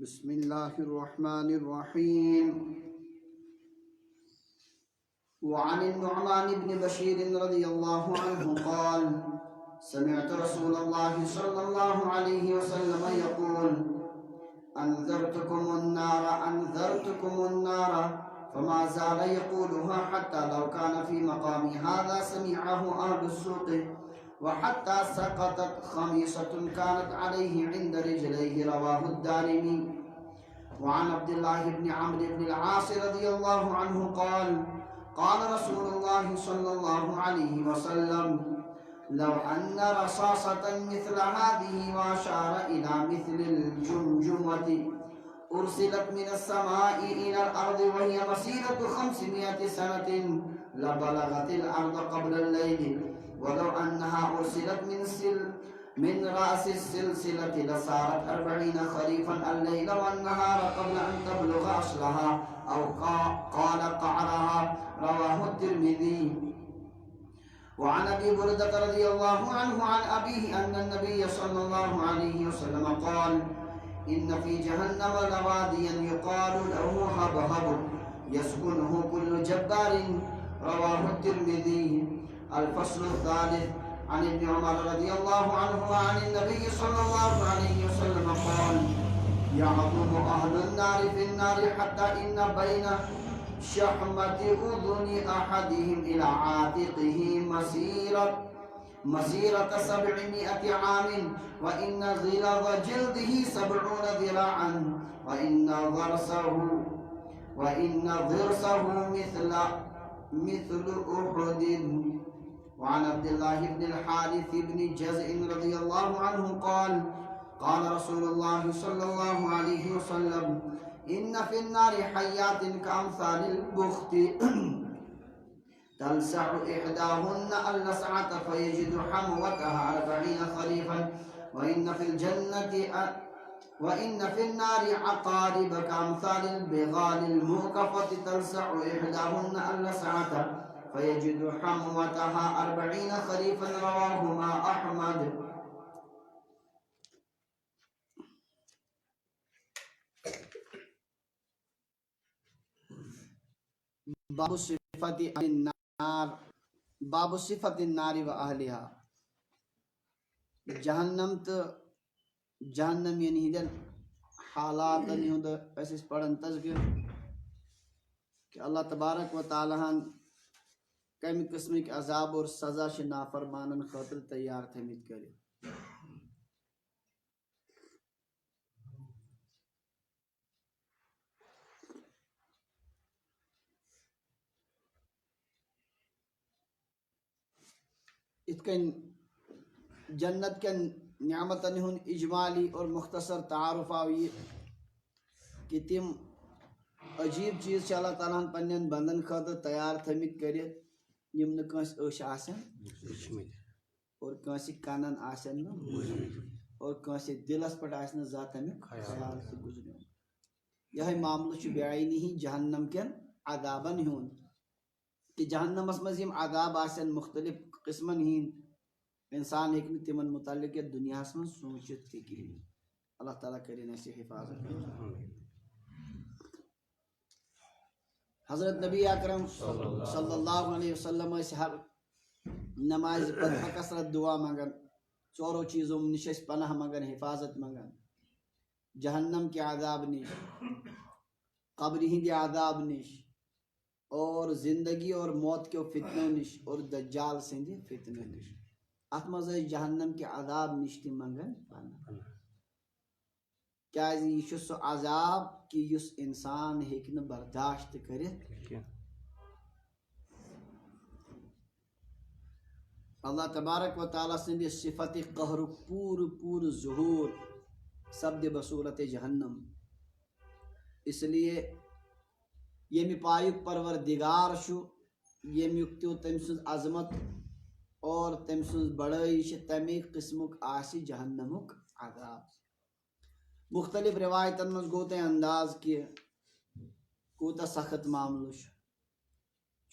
بسم الله الرحمن الرحيم. وعن النعمان بن بشير رضي الله عنه قال: سمعت رسول الله صلى الله عليه وسلم يقول: أنذرتكم النار فما زال يقولها حتى لو كان في مقامي هذا سمعه أهل السوق وحتى سقطت خميصة كانت عليه عند رجليه. رواه الدارمي. وعن عبد الله بن عمرو بن العاص رضي الله عنه قال: قال رسول الله صلى الله عليه وسلم: لو أن رصاصة مثل هذه وأشار إلى مثل الجمجمة أرسلت من السماء إلى الأرض وهي مسيرة 500 سنة لبلغت الأرض قبل الليل، ولو أنها أرسلت من رأس السلسلة لصارت 40 خريفا الليل والنهار قبل أن تبلغ أصلها أو قال قعرها. رواه الترمذي. وعن أبي بردة رضي الله عنه عن أبيه أن النبي صلى الله عليه وسلم قال: إن في جهنم لواديا يقال له هبهب يسكنه كل جبار. رواه الترمذي. الفصل الثالث. عن ابن عمر رضي الله عنه عن النبي صلى الله عليه وسلم قال: يعظم أهل النار في النار حتى إن بين شحمة أذن أحدهم إلى عاتقه مسيرة 700 عام، وإن غلظ جلده 70 ذراعا، وإن ضرسه مثل أحد. وعن عبد الله بن الحارث بن جزء رضي الله عنه قال: قال رسول الله صلى الله عليه وسلم: إن في النار حيات كأمثال البخت تلسع إحداهن اللسعة فيجد حموتها 40 خريفا، وإن في النار عقارب كأمثال البغال الموقفة تلسع إحداهن اللسعة فيجد حموتها 40 خريفا. رواهما أحمد. باب صفت النار باب صفت النار و اہلها. جہنم تو جہنم یعنی ہندن حالات ہند اس پڑھن تذکر کہ اللہ تبارک و تعالی ہن کم قسمک عذاب اور سزا چھ نافرمانن خاطر تیار تھمت کر. اتکن جنت کے نعمتن ہن اجمالی اور مختصر تعارف آئی کہ تم عجیب چیز چھ اللہ تعالیٰ پنن بندن خاطر تیار تھمت کرت یم نہ کانس عش آسن اور کانس کنن آسن اور کانس دلس پہ آسن ذات تمیک خیال سے گزرے. یہ معاملہ بعینی ہی جہنم کن عذابن ہن کہ جہنمس مز یم عذاب آسن مختلف قسمن ہند انسان ہیکہ تمن متعلق دنیا من سوچت تہ کہین. اللہ تعالیٰ کرن اس حفاظت. حضرت نبی اکرم صلی اللہ علیہ وسلم ہر نماز پتہ کثرت دعا منگن، ژورو چیزوں نش پناہ منگن، حفاظت منگن، جہنم کے عذاب نش، قبر ہند عذاب نش، اور زندگی اور موت کے فتنوں نش، اور دجال سند فتنوں نش. ات مز جہنم کے عذاب نش تہ منگن پناہ. کیازِ یہ سہ عذاب کہ یس انسان ہیکہ نہ برداشت کرت. اللہ تبارک و تعالیٰ سند صفت قہر پور ظہور سبد بصورت جہنم. اس لیے یمی پایک پروردگار شو، یمیک تیو تم سن عظمت اور تم سن بڑائی تمی قسمک آسی جہنمک عذاب. مختلف روایتن مز گو تہ انداز کہ کوتا سخت معاملہ.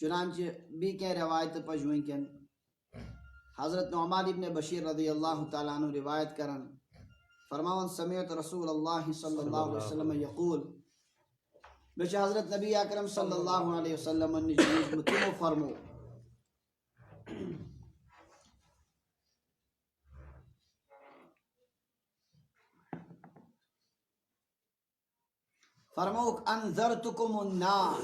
چنانچہ بی کی روایت پج ونکن حضرت نعمان ابن بشیر رضی اللہ تعالیٰ عنہ روایت کرن فرماون سمعت رسول اللہ صلی اللہ علیہ وسلم یقول بچ حضرت نبی اکرم صلی اللہ علیہ وسلم تمو فرمو فرموک انذرتکم النار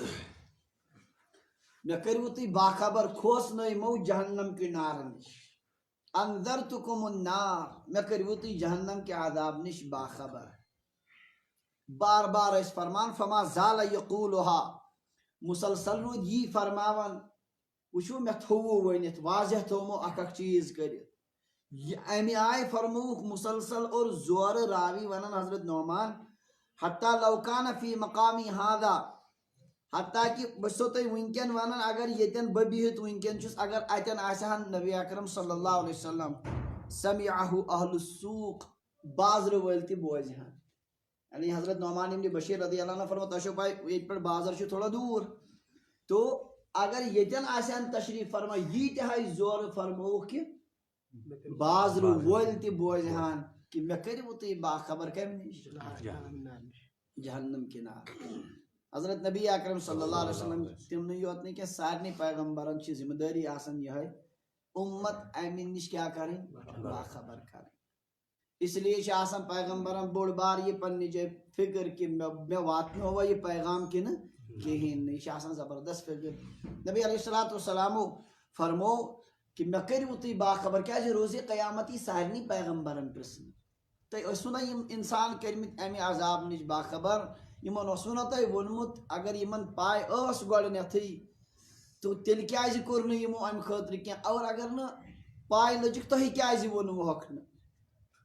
میں کریو تی باخبر کھوسنائی مو جہنم کی نار نش انذرتکم النار میں کریو تی جہنم کے عذاب نش باخبر بار بار اس فرمان فما زال یقولها مسلسل رود یہ فرماون وشو میں تھوو ونیت واضح تھومو اک چیز کرت امی آئے فرموک مسلسل اور زور راوی ونن حضرت نعمان حتی لو کان فی مقامی هذا حتیٰ کہ بسو تھی ونکن ونن اگر یتن ببیہت ونکن چس اگر اتن آسہن نبی اکرم صلی اللہ علیہ وسلم سمعہ اہل السوق بازر ولتی بوزہن یعنی حضرت نعمان ابن بشیر رضی اللہ عنہ فرماتا شو پائی ایک پر بازر شو تھوڑا دور تو اگر یتن آسہن تشریف فرما یہ تہائی زور فرمو کہ بازر ولتی بوزہن کہ میں کریو تی باخبر کم جہنم کی نار حضرت نبی اکرم صلی اللہ علیہ وسلم تم نے یوت نہیں کہ سارنی پیغمبران چی ذمہ داری آسن یہ ہے امت امین نش کیا کریں باخبر کریں اس لیے آسان پیغمبران بوڑ بار یہ پنی جائے فکر کہ میں واتن ہوا یہ پیغام کی نا کہیں نہیں آسان زبردست فکر نبی علیہ السلام فرمو کہ میں کریو تی باخبر کیا جی روزی قیامتی سارنی پیغمبران پرسن تو اسونا انسان کرمت امی عذاب نش باخبر یمن اسونا تھی ونمت اگر یمن پائے اس گۄڈنیتھٕے تو تیل کیازِ کوٚر نہٕ یمو امہِ خٲطرٕ کینٛہہ اور اگر نہٕ پاے لٔجِکھ تۄہہِ کیازِ ووٚنوُکھ نہٕ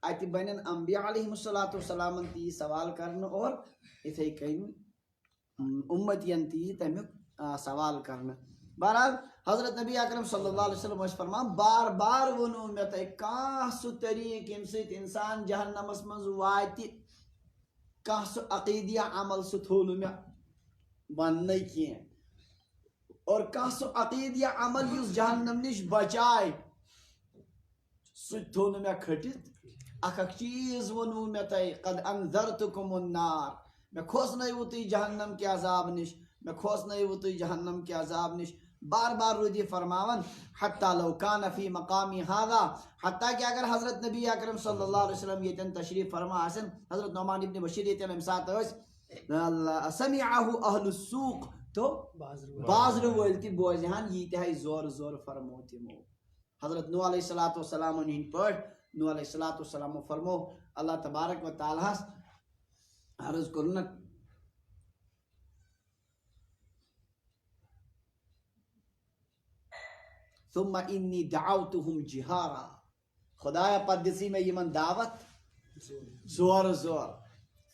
اتہِ بنن انبیاء علیہم السلام تی یہ سوال کرنہٕ اور اتھے کٔنۍ امتین تی تمیُک سوال کرنہٕ بہرحال حضرت نبی اکرم صلی اللہ علیہ وسلم ٲسۍ فرمان بار بار ووٚنوُ مےٚ تۄہہِ کانٛہہ سُہ طریٖقہٕ ییٚمہِ سۭتۍ انسان جہنمس منٛز واتہِ کانٛہہ سُہ عقیدیہ عمل سُہ تھوٚو نہٕ مےٚ وننٕے کینٛہہ اور کانٛہہ سُہ عقیدیہ عمل یُس جہنم نش بچایہِ سُہ تہِ تھوٚو نہٕ مےٚ کھٔٹِتھ اکھ چیٖز ووٚنوُ مےٚ تۄہہِ قد انذرتکم النار مےٚ کھوژنٲیوُ تُہۍ جہنم کہِ عذاب نش مےٚ کھوژنٲیوُ تُہۍ جہنم کہِ عذاب نش بار بار روٗدۍ یہِ فرماوان حتیٰ لو کان فی مقامی هذا حتیٰ کہ اگر حضرت نبی اکرم صلی اللہ علیہ وسلم یتن تشریف فرما آسن حضرت نعمان ابن بشیر یتن امہِ ساتہٕ ٲسۍ سمعہ اہل السوق تو بازر وٲلۍ تہِ بوزہن یہِ تہِ زور زور فرمو تِمو حضرت نوح علیہ السلام ہٕنٛدۍ پٲٹھۍ نوح علیہ السلام فرمو اللہ تبارک و تعالیٰ ہس عرض کوٚرنکھ ثم انی دعوتهم جہارا خدایا پتہ دِژٕے مےٚ یِمن دعوت زور زور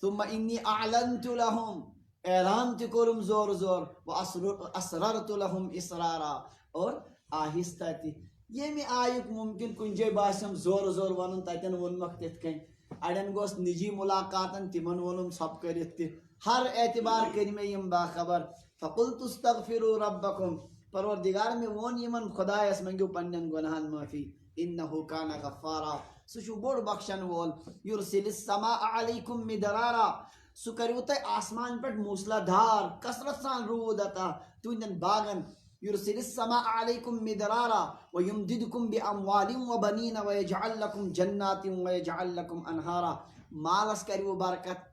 ثم انی اعلنت لهم اعلان تہِ کوٚرُم زور زور واسررت لهم اسرارا اور آہستہ تہِ ییٚمہِ آیُک ممکن کُنہِ جایہِ باسیٚم زور زور ونُن تتٮ۪ن ووٚنمکھ تِتھ کٔنۍ اڑٮ۪ن گوٚژھ نجی ملاقاتن تِمن ووٚنُم ژھۄپہٕ کٔرِتھ تہِ ہر اعتبار کٔرۍ مےٚ یِم باخبر فقلت استغفروا ربکم پروردگار میں وون یمن خدایس منگیو پنن گناہن معافی انہو کان غفارا سُہ چھُ بوڑ بخشن وول یرسل السماء علیکم مدرارا سُہ کریو تۄہہِ آسمان پٮ۪ٹھ موسلا دھار کثرت سان روٗد عطا تُہنٛدٮ۪ن باغن یرسل السماء علیکم مدرارا ویمددکم باموال وبنین ویجعل لکم جنات ویجعل لکم انہارا مالس کریو برکت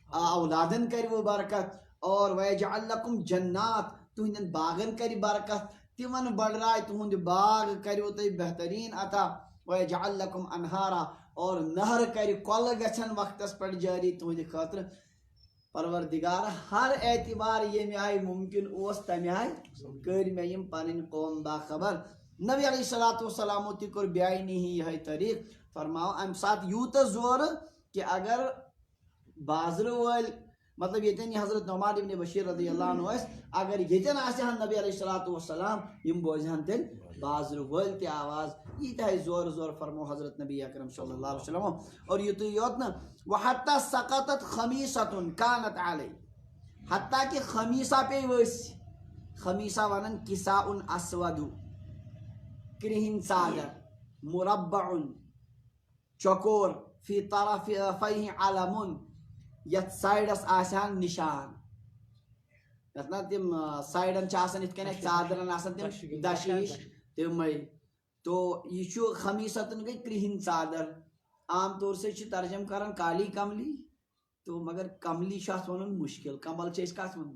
اولادن کریو برکت اور ویجعل لکم جنات تہندین باغن کری برکت تمن بڑرائے تہند باغ کریو تھی بہترین عطا ویجعل لکم انہارا اور نہر کری کۄلہٕ گژھن وقتس پٮ۪ٹھ جاری تہندِ خٲطرٕ پروردگار ہر اعتبار ییٚمہِ آیہِ ممکن اوس تمہِ آیہِ کٔرۍ مےٚ یِم پنٕنۍ قوم باخبر نبی علیہ السلام تہِ کوٚر بیاینی یِہے طریٖق فرماو امہِ ساتہٕ یوٗتاہ زورٕ کہ اگر بازرٕ وٲلۍ مطلب یتن یہ حضرت نعمان ابن بشیر رضی اللہ عنہ ٲسۍ اگر یتن آسہن نبی علیہ السلام یم بوزہن تیل بازر وٲلۍ تہِ آواز ییٖتیاہ زور زور فرمو حضرت نبی اکرم صلی اللہ علیہ وسلم اور یُتُے یوت نہٕ وحتیٰ سقطت خمیٖصۃ کانت علی حتیٰ کہ خمیٖصہ پیٚیہِ ؤسۍ خمیٖصہ ونان کساء اسود کرٛہِنۍ ژادر مربع چوکور فی طرفیہ علم یت سائڈس آسان نشان یت نا تم سائڈن آسان ات کن چادرن آسان تم دشیش تمے تو یہ خمیستن گئی کرہن چادر عام طور سے ترجم کران کالی کملی تو مگر کملی ات ون مشکل کمل کت ون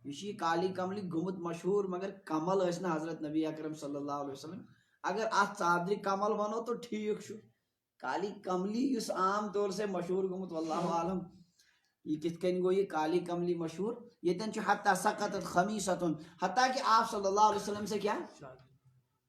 یہ کالی کملی گومت مشہور مگر کمل نا حضرت نبی اکرم صلی اللہ علیہ وسلم اگر ات چادر کمل ونو تو ٹھیک کالی کملی اس عام طور سے مشہور گومت واللہ عالم یہ کت کن گو یہ کالی کملی مشہور یتن حتی سقطت خمیستن حتیٰ کہ آپ صلی اللہ علیہ وسلم سے کیا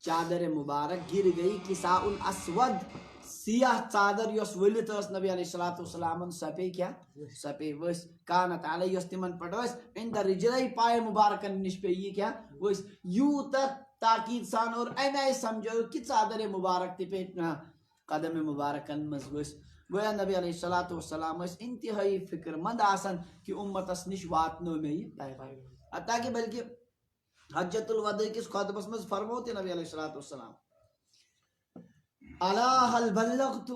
چادر مبارک گر گئی کساء الاسود سیاہ چادر یس ولت اس نبی علیہ الصلوۃ والسلام سپے کیا سپے وس کانت علی یس تمن پٹ وس عند رجلی پائے مبارکن نش پہ یہ کیا وس یوت تاکید سان اور ایم سمجھو کہ چادر مبارک تہ پہ قدم مبارکن مز وس گویا نبی علیہ الصلوۃ والسلام اس انتہائی فکر مند آسن کہ امتس نش واتنو میں یہ پیغام حتیٰ کہ بلکہ حجۃ الوداع کس خطبس مز فرموت نبی علیہ الصلوۃ والسلام الا هل بلغت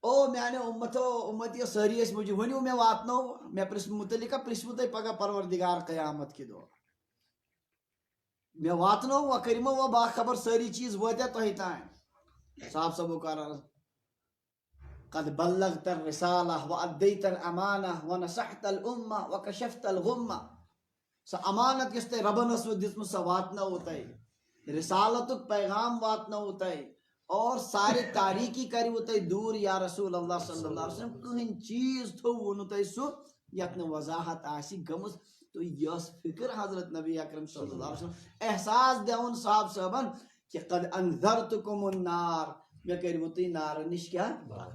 او میانے امتو امتی ساری اس مجھے ونیو میں واتنو میں متعلقہ پرسمت پگہ پروردگار قیامت کی دو میں واتنو و کریمو و باخبر ساری چیز واتیا تو ہی تائیں صاحب سبو قرار قد بلغت الرسالہ وادیت الامانہ ونصحت الامہ وکشفت الغمہ سا امانت کس تے ربن اس دسم سا واتنا ہوتا ہے رسالت پیغام واتنا ہوتا ہے اور سارے تاریکی کری ہوتا ہے دور یا رسول اللہ صلی اللہ علیہ وسلم کہیں چیز تو ونتا ہے سو یتن وضاحت آسی گمس تو یس فکر حضرت نبی اکرم صلی اللہ علیہ وسلم احساس دیون صاحب صاحبن کہ قد انذرتکم النار میں کریمتی نار نش کیا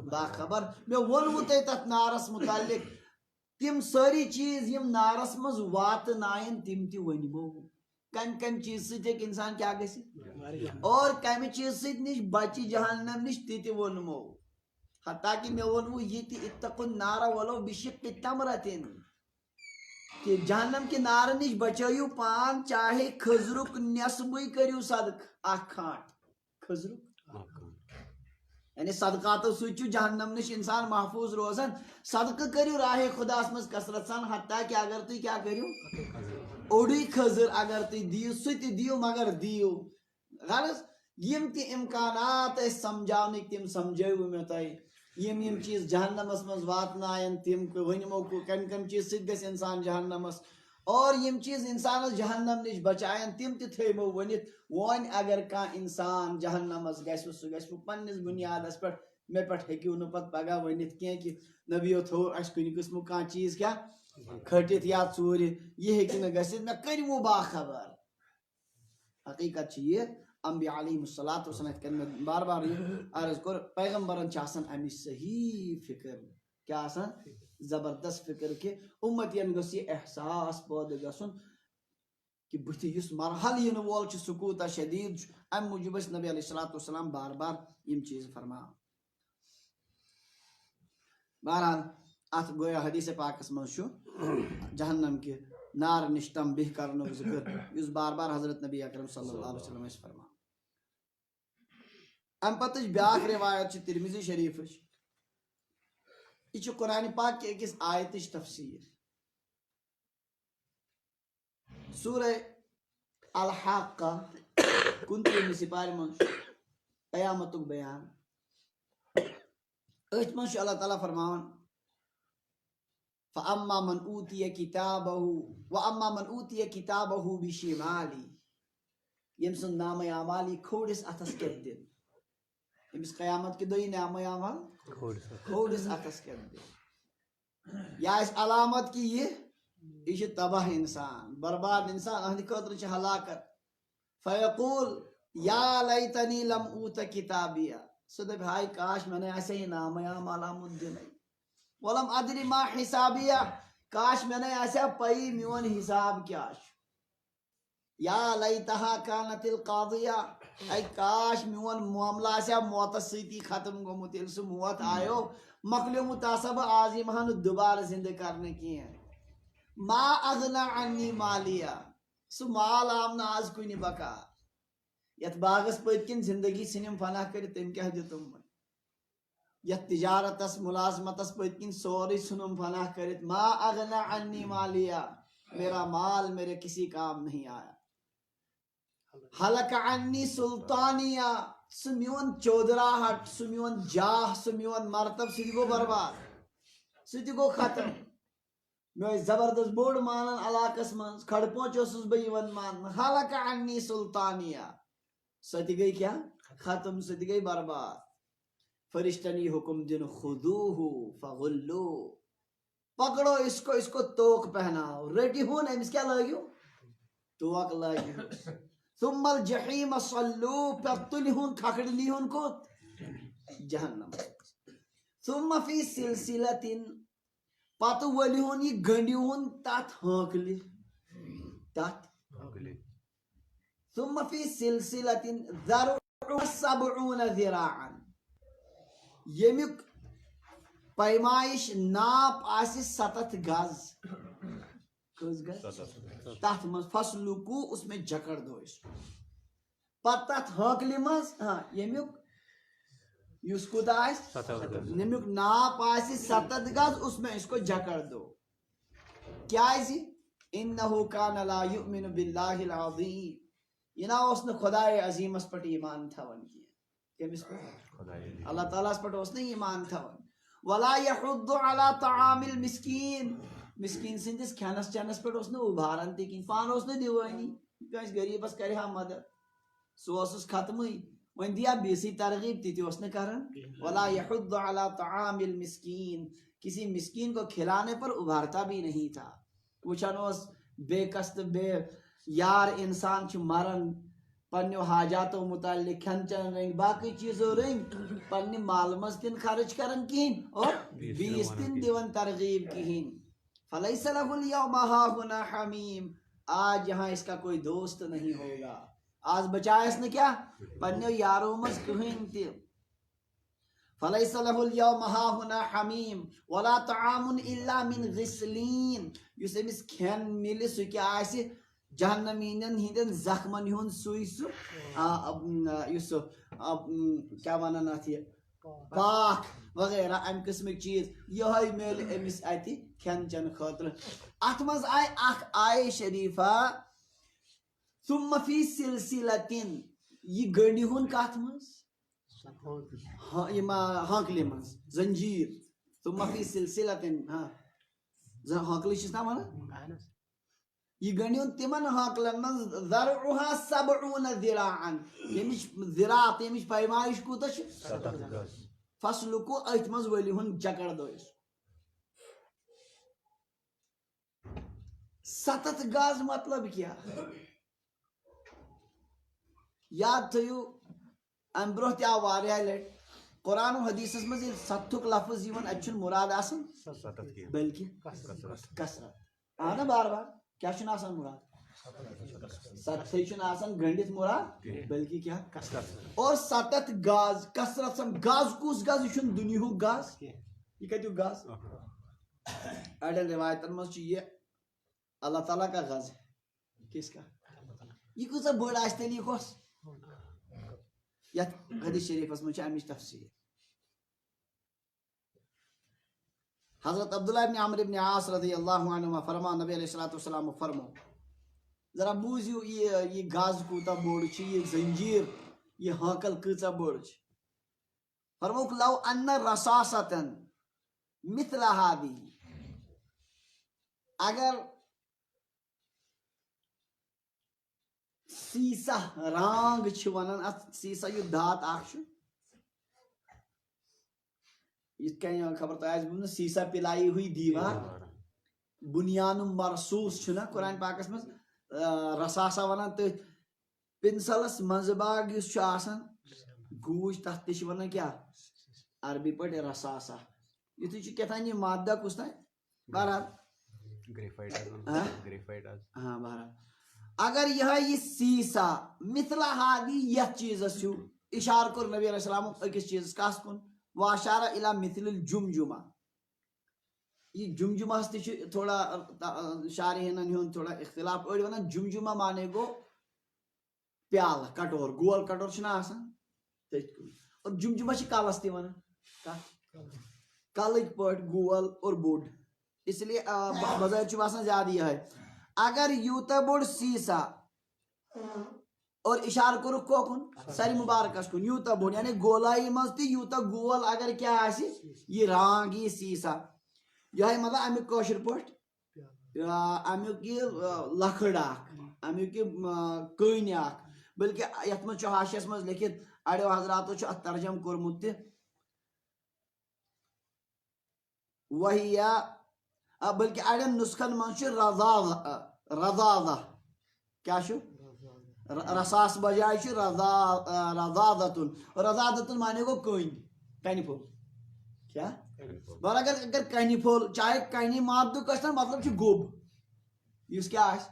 باخبر میں ونمتے تت نارس متعلق تم ساری چیز یم نارس مز وات نائن تم تی ونمو کم کم چیز سے ایک انسان کیا گسی اور کم چیز سے نش بچی جہنم نش تی ونمو حتیٰ کہ میں ونمو یہ تی اتقوا النار ولو بشق تمرتن کہ جہنم کی نار نش بچائیو پان چاہے خزرک نصبی کریو صدق اکھ کھانٹ خزرک یعنی صدقاتو سوچو جہنم نش انسان محفوظ روزن صدقہ کریو راہ خدا اسمز کسرت سان حتیٰ کہ اگر تو کیا کریو اوڑی خزر اگر تو دیو ستی دیو مگر دیو غرض یم تی امکانات اس سمجھاونک تم سمجھو میں تائی یم چیز جہنم اسمز واتنائن تم ونمو کو کم چیز ست گس انسان جہنم اس اور یم چیز انسان جہنم نش بچائن تم تی تھیمو ونت وان اگر کا انسان جہنم اس گس سو گس پنس بنیاد اس پر میں پٹ ہیکیو نہ پت پگہ ونت کی کہ نبیو تھو اس کن قسم کا چیز کیا کھٹت یا ژور یہ ہیکہ نہ گژھت میں کریمو باخبر حقیقت چھ یہ انبیاء علیہ الصلوۃ والسلام کن میں بار بار یہ عرض کر پیغمبرن چھ آسان امی صحیح فکر کیا آسان زبردست فکر کہ امتین گوس یہ احساس پود گسن کہ بت اس مرحل ین وول چھ سکوت شدید ام موجب نبی علیہ الصلوۃ والسلام بار بار یم چیز فرما بہرحال ات گویا حدیث پاکس من جہنم کے نار نش تنبیہ کرنو ذکر اس بار بار حضرت نبی اکرم صلی اللہ علیہ وسلم اس فرما ام پتہ بیاکھ روایت چھ ترمذی شریف یہ قرآن پاک کے ایک آیت تفسیر سورہ الحاقہ کنتویں سپارہ من قیامتک بیان ات من اللہ تعالیٰ فرماون فَأَمَّا مَنْ أُوتِيَ كِتَابَهُ وَأَمَّا مَنْ أُوتِيَ كِتَابَهُ بِشِمَالِهِ یم سن نام اعمالی کھوڑس اتھس کت دن امس قیامت کے دئی نام اعمال کھوڑس اتھس کت دن یا اس علامت کی یہ تباہ انسان برباد انسان اہد خاطر چھ ہلاکت فیقول یا لیتنی لم اوت کتابیہ سدب ہائی کاش میں نے ایسے ہی نام اعمال آمد دن ولم ادری ما حسابیہ کاش میں نے ایسا پئی میون حساب کیا یا لیتہا کانت القاضیہ اے کاش میون معاملہ ایسا موت سیتی ختم گومت یل سو موت آیو مکلیو متاسب آزیم ہن دوبارہ زندہ کرنے کی ہیں ما اغنا عنی مالیہ سو مال آمنا آز کوئی نہیں بکا یت باغس پتکن زندگی سنم فنا کر تم کیا دیتم یت تجارتس ملازمتس پت کن سوری ژھنم فناہ کرت ما اغنا عنی مالیہ میرا مال میرے کسی کام نہیں آیا حلق عنی سلطانیہ سہ میون چودراہٹ سہ میون جاہ سہ میون مرتب سہ تہ گو برباد سہ تہ گو ختم میں زبردست بوڑ مانن علاقس من کھڑ پوچ اوسس بہ یوان مان حلق عنی سلطانیہ سہ تہ گئی کیا ختم سہ تہ گئی برباد فرشتن یہ حکم دن خذوہ فغلو پکڑو اس کو توق پہناؤ رٹی ہون امس کیا لگیو توق لگیو ثم الجحیم صلو پھر تلی ہون کھکڑلی ہون کو جہنم ثم فی سلسلۃ پتہ ولی ہون یہ گنڈی ہون تات ہانکلی تات ثم فی سلسلۃ ذرعها 70 ذراعا یمیک پیمائش ناپ آسی 7 گز کس گز تات مز فسلوکو اس میں جکڑ دو اس کو پتہ تات ہانکلی مز ہاں یمیک یس کوتا آس یمیک ناپ آسی 7 گز اس میں اس کو جکڑ دو کیا ایسی انہو کان لا یؤمن باللہ العظیم یہ نا اس نے خدای عظیم اس پر ایمان تھاون کیا کمس پر اللہ تعالیٰ اس پر اس نے ایمان تھاون ولا یحض علی طعام المسکین مسکین سندس کھانس چانس پر اس نے ابھارن تہ کن پان اس نے دیوانی کس غریبس کرے ہا مدد سو اس ختم ہوئی ون دیا بیسی ترغیب تھی اس نے کرن ولا یحض علی طعام المسکین کسی مسکین کو کھلانے پر ابھارتا بھی نہیں تھا وچھن اس بے قصد بے یار انسان چھ مرن پنیو حاجاتو متعلق کھن چن رنگ باقی چیزوں رنگ پنی مال مز تن خرچ کرن کہین اور بیس تن دیون ترغیب کہین فلیس لہ اليوم ہاہنا حمیم آج یہاں اس کا کوئی دوست نہیں ہوگا آج بچائے اس نے کیا پنیو یارو مز کہین تی فلیس لہ اليوم ہاہنا حمیم ولا طعام الا من غسلین یس امس کھین ملی سو کیا آسی جہنمینن ہندن زخمن ہن سوئی سو یس کیا ونان اتھ یہ پاک وغیرہ ام قسمک چیز یہ میل امس اتہ کھین چن خاطر ات مز آئے اخ آئے شریفہ ثم فی سلسلۃ یہ گنڈی ہن کت مز ہانکلی مز زنجیر ثم فی سلسلۃ ہاں ہانکلی چھ نا ونان یہ گنڈیون تمن ہانکلن من ذرعها 70 ذراعا یمش ذراعت یمش پیمائش کوتا چھ فصل کو ات مز ولی ہن جکڑ دو 7 گز مطلب کیا یاد تھیو ام برہ تہ آو واریاہ لٹ قرآن و حدیثس مز ستک لفظ یون ات چھن مراد آسان بلکہ کثرت آنا بار بار کیا چھن آسان مراد ستھے چھن آسان گنڈت مراد بلکہ کیا اور 7 گز کثرت سم گز کس گز یہ چھن دنیا گز یہ کتیو گز اڑن روایتن مز چھ یہ اللہ تعالیٰ کا غز ہے کس کا یہ کچھ بڑ آس تیل یہ کس یت حدیث شریفس مجھ امچ تفسیر حضرت عبداللہ ابن عمرو ابن عاص رضی اللہ عنہما فرما نبی علیہ الصلوۃ والسلام فرمو ذرا بوزیو یہ گاز کوتا بوڑ چھ یہ زنجیر یہ ہانکل کیژا بوڑ چھ فرموک لو ان رصاصتن مثل هذه اگر سیسہ رانگ چھ ونان ات سیسہ یہ دات اخ چھ یہ کہیں خبر تو آج سیسہ پلائی ہوئی دیوار بنیان مرصوص چھنا قرآن پاکس مز رساسا ونان تو پنسلس منز باغ اس چھ آسان گوش تحت تش ونان کیا عربی پٹ رساسا یہ تو کہتان یہ مادہ کس تھا بہرحال ہاں بہرحال اگر یہ سیسا مثل ہادی یہ چیز اشار کر نبی علیہ السلام اکس چیز کس کن واشار الى مثل الجمجمہ یہ جمجمہ تہ تھوڑا شارحین ہند تھوڑا اختلاف اڑ ونان جمجمہ مانے گو پیالہ کٹور گول کٹور چھنا آسان اور جمجمہ چھ کالس تہ ونان کلک پٹ گول اور بوڑ اس لیے بظاہر باسان زیادہ یہ ہے اگر یوتا بوڑ سیسا اور اشارہ کور کوکن سر مبارکس کن یوتا بوڑ یعنی گولائی مز تی یوتا گول اگر کیا آسی یہ رانگ یہ سیسا یہ مطلب امیک کوشر پٹ امیک یہ لکڑ اخ امیک یہ کن اخ بلکہ یت مز حاشیس مز لکھت اڑو حضراتو ات ترجم کورمت تہ وہی بلکہ اڑین نسخن من رضاضہ کیا شو رساس بجائے رضاضتن رضاضتن مانے گو کنی پھول کیا بر اگر کنی پھول چاہے کنی مادہ کشتن مطلب چھ گوب اس کیا آس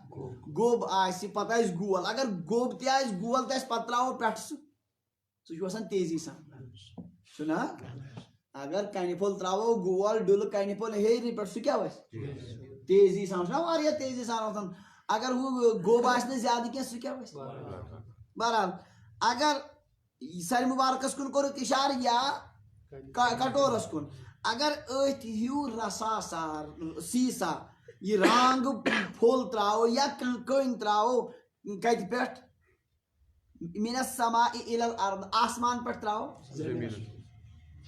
گوب آس پتہ آس گول اگر گوب تہ آس گول تہ پتہ تراو پٹھ سہ تیزی سان سنا اگر کنی پھول تراو گول ڈل کنی پھول ہیری پہ سہ کیا وس تیزی سان واریاہ تیزی سان وسان اگر وہ گوب آس نہ زیادہ کی سہ کیا وس بہرحال اگر سر مبارکس کن کور اشارہ یا کٹورس کن اگر ات ہیو رسا سار سیسا یہ رانگ پھول تراو یا کن تراو کت پہ من السماء الى الارض آسمان پہ تراو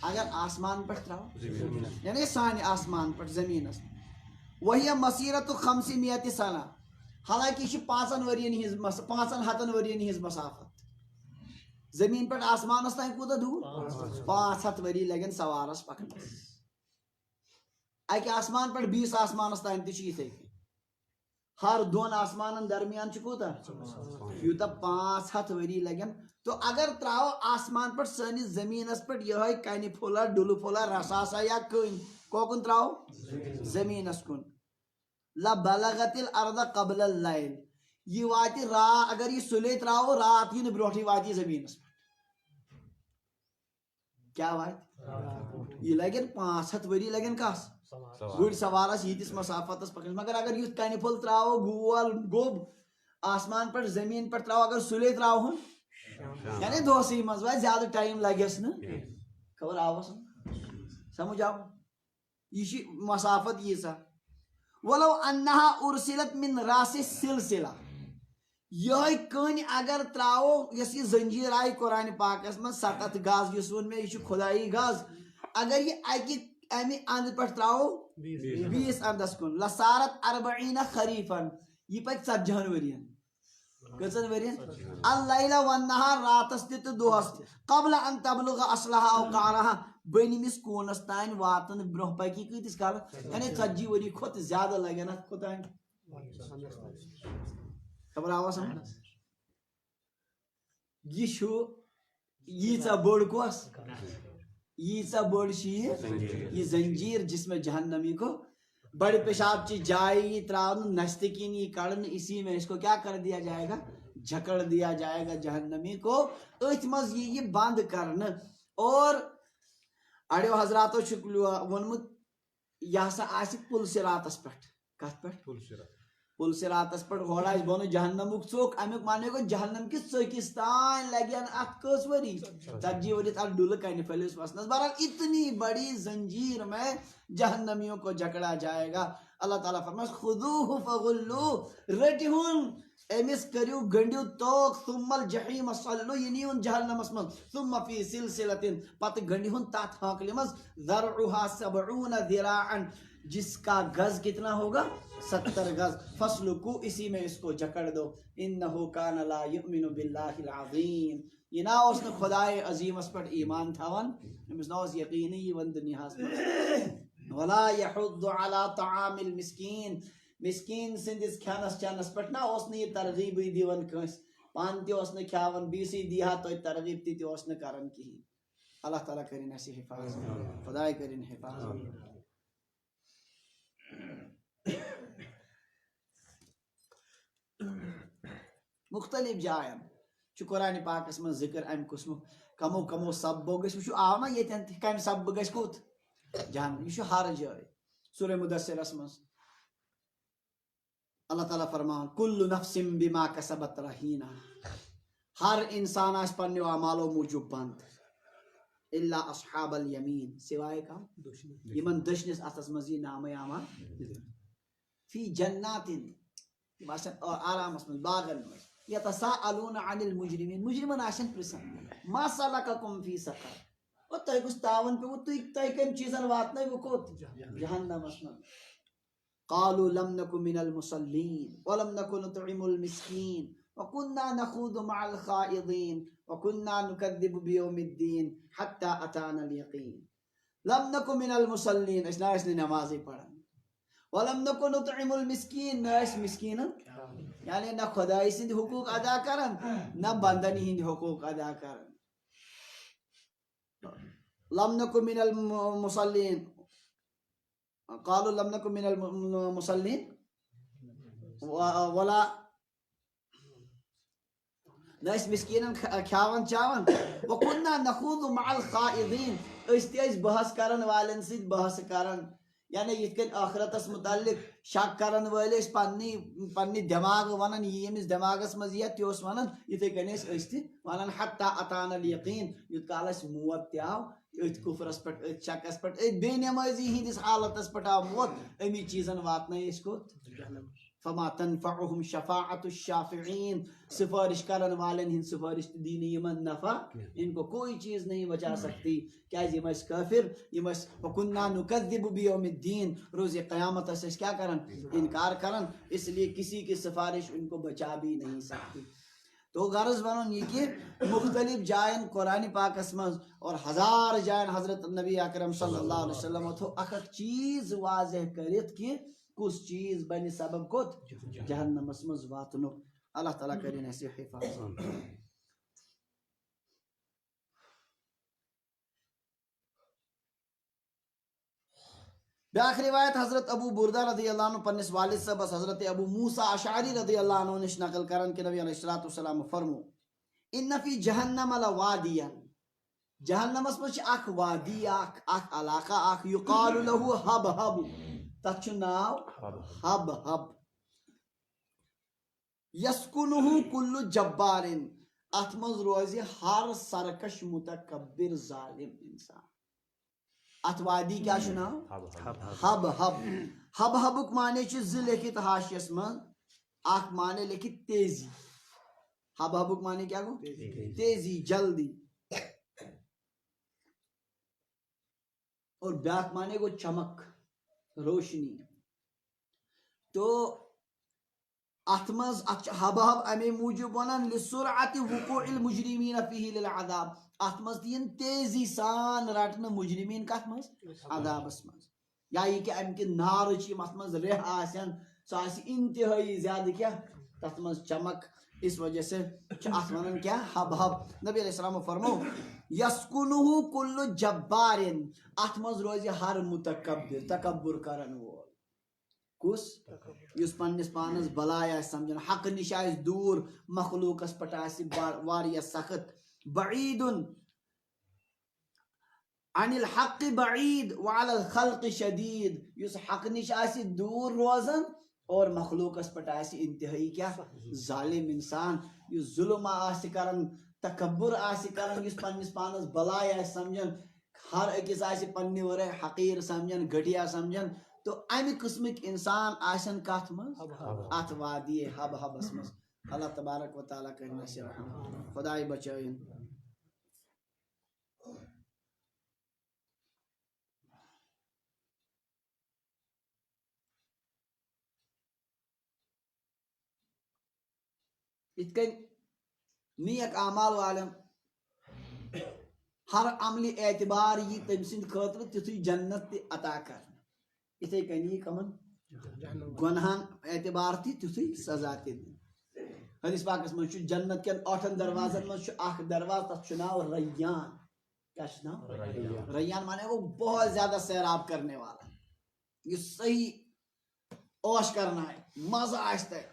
اگر آسمان پہ تراو یعنی سانہ آسمان پہ زمین وہی مسیرت 500 سنہ حالانکہ یہ 5 ورین ہز 500 ورین ہز مسافت زمین پہ آسمانس تین کوتا دور 500 وری لگن سوارس پکنس اکہ آسمان پہ 20 آسمانس تین تھی ہر دون آسمان درمیان کوتا یوتا 500 وری لگن تو اگر تراو آسمان پہ سنس زمینس پہ یہ کنہ پھولا ڈل پھولا رساسا یا کن کوکن تراو زمینس کن لبلغت الارض قبل اللیل یہ واتی اگر یہ سلے تراو رات یہ بروٹھی واتی زمینس پہ کیا وات یہ لگن 500 وری لگن کس گڑ سوارس یتس مسافتس پکن مگر اگر یہ کنہ پھول تراو گول گوب آسمان پہ زمین پہ تراو اگر سلے تراو ہن یعنی دوسی مز زیادہ ٹائم لگس نا خبر آو سمجھ آو یہ مسافت یہ سا ولو انها ارسلت من راس السلسلہ یہ کن اگر تراو یس یہ زنجیر آئی قرآن پاکس من 7 گز یس ون میں یہ خدائی گز اگر یہ اکہ امی اند پہ تراو 20 اندس کن لسارت 40 خریفا یہ پک 40 ورین کتن ورین اللیل والنہار راتس تہ دہس قبل ان تبلغ اصلها او قارها بنمس کونس تین واتن برہ پکی کتس کال یعنی 40 وری کھت زیادہ لگن ات کوتان خبر آوا سمجھ یہ بوڑ کوس یہ بوڑ یہ زنجیر جس میں جہنمی کو بڑے پیشاب چی جائی تراؤن نستکین یہ کڑن اسی میں اس کو کیا کر دیا جائے گا جھکڑ دیا جائے گا جہنمی کو اتمز یہ بند کرن اور اڑیو حضراتو شکلو ونمت یہ سا آسی پل سراتس پٹ کت پٹ پل سراتس پٹ گھوڑا اس بونو جہنمک چوک امیک مانے کو جہنم کی چوکستان لگین ات کس وری 40 وری تک ڈول کنی پھلس وسنس بہرحال اتنی بڑی زنجیر میں جہنمیوں کو جکڑا جائے گا اللہ تعالیٰ فرمائے خذوہ فغلوہ رٹہن امس کریو گنڈیو توک ثم الجحیم صلو ینیون جہنم اسمن ثم فی سلسلت پت گنڈیون تات حاکلمز ذرعها 70 ذراعا جس کا گز کتنا ہوگا 70 گز فسلکو اسی میں اس کو جکڑ دو انہو کان لا یؤمن باللہ العظیم یہ نا اس نے خدای عظیم اس پر ایمان تھاون اس نا اس یقینی یہ ون دنیا اس پر ولا یحض علی طعام المسکین مسکین سندس کھانس چانس پر نا اس نے یہ ترغیب دیون کنس پانتی اس نے کھاون بیسی دیا تو ترغیب تی اس نے کرن کی اللہ تعالیٰ کرین ایسی حفاظت خدای کرین حفاظت مختلف جائن قرآن پاک میں ذکر ام قسم کمو کمو سبو گس وچو آو نا یتن کم سب گس کوت جہنم یہ ہر جائے سورہ مدثر من اللہ تعالیٰ فرمان کل نفس بما کسبت رہینا ہر انسان آس پنو اعمالو موجود بند الا اصحاب الیمین سوائے کم یمن دشنس اتھس مز یہ نام آمان فی جنات آرامس من باغن مز یتساءلون عن المجرمین مجرمن آشن پرسن ما سلککم فی سقر اور تہ گوس تاون پہ تہ کم چیزن واتن وہ کوت جہنمس من قالوا لم نكن من المصلين ولم نكن نطعم المسكين وكنا نخوض مع الخائضين وكنا نكذب بيوم الدين حتى أتانا اليقين لم نكن من المصلين ايش ناس نمازي پڑھن ولم نكن نطعم المسكين ناس مسكين يعني نہ خدائی سند حقوق ادا کرن نہ بندنی ہند حقوق ادا کرن لم نكن من المصلين قالوا لم نكن من المصلين ولا ناس مسكين کھاون چاون وكنا نخوض مع الخائضين استیز بحث کرن والن سید بحث کرن یعنی یت کن آخرتس متعلق شک کرن ول پننی دماغ ونن یمس دماغس مز یہ تیوس ونن یتھے کن اس ونن حتى اتانا اليقين یت کالس موت تیاو ات کفرس پٹ ات شکس پٹ ات بے نمازی ہندس حالتس پٹ آو موت امی چیزن واتن اس کو فما تنفعهم شفاعت الشافعین سفارش کرن والن ہند سفارش دین یمن نفع ان کو کوئی چیز نہیں بچا سکتی کیا یم کافر یم وکنا نکذب بیوم الدین روز قیامت سے کیا کرن انکار کرن اس لیے کسی کی سفارش ان کو بچا بھی نہیں سکتی تو غرض بنون یہ کہ مختلف جائن قرآن پاک اسمز اور ہزار جائن حضرت نبی اکرم صلی اللہ علیہ وسلم تو اخ چیز واضح کرت کہ کس چیز بنی سبب کوت جہنم اسمز واتنو اللہ تعالیٰ کرین ایسی حفاظت بیاخ روایت حضرت ابو بردہ رضی اللہ عنہ پنس والد صاحب حضرت ابو موسیٰ اشعری رضی اللہ عنہ نش نقل کرن کہ نبی علیہ السلام فرمو ان فی جہنم لوادیا جہنم اسمز اخ وادی اخ علاقہ اخ یقال له حب حب تچ ناو حب حب یسکنہ کل جبارن اتمز روزی ہر سرکش متکبر ظالم انسان ات وادی کیا ناو حب حب حب حبک معنی ز لکھت حاشیس من اخ معنی لکھت تیزی حب حبک معنی کیا گو تیزی جلدی اور بیاک معنی گو چمک روشنی تو اتمز حب حب امی موجب ونن لسرعت وقوع المجرمین فیہ للعذاب اتمز دین تیزی سان رٹن مجرمین کت مز عذاب اسمز یا یہ کہ ام کے نار چی اتمز رہ آسن سو آسی انتہائی زیادہ کیا تتمز چمک اس وجہ سے ات ونن کیا حب حب نبی علیہ السلام فرمو یسکنہ کل جبارن اتمز روزی ہر متکبر تکبر کرن وول کس یس پنس پانس بلائے سمجھن حق نش دور مخلوقس پٹ واریہ سخت بعید عن الحق بعید وعلى الخلق شدید یس حق نش دور روزن اور مخلوقس پٹ انتہائی کیا ظالم انسان یس ظلم کرن تکبر کرن یس پنس پانس بلائے سمجھن ہر اکس پنہ ورے حقیر سمجھن گھٹیا سمجھن تو امی قسمک انسان آسن کت مز ات وادی حب حبس مز اللہ تبارک و تعالیٰ کرنا سے رحم خدای بچائیں اتکن نیک اعمال والن ہر عملی اعتبار یہ تم سند خاطر تیتھی جنت تی عطا کر اتھے کنی کمن گناہن اعتبار تیتھی سزا تی حدیث پاکس من جنت کن 8 دروازن من اخ دروازہ تک ناو ریان کیا ناو ریان مانے وہ بہت زیادہ سیراب کرنے والا یہ صحیح عوش کرنا ہے مزہ آستا ہے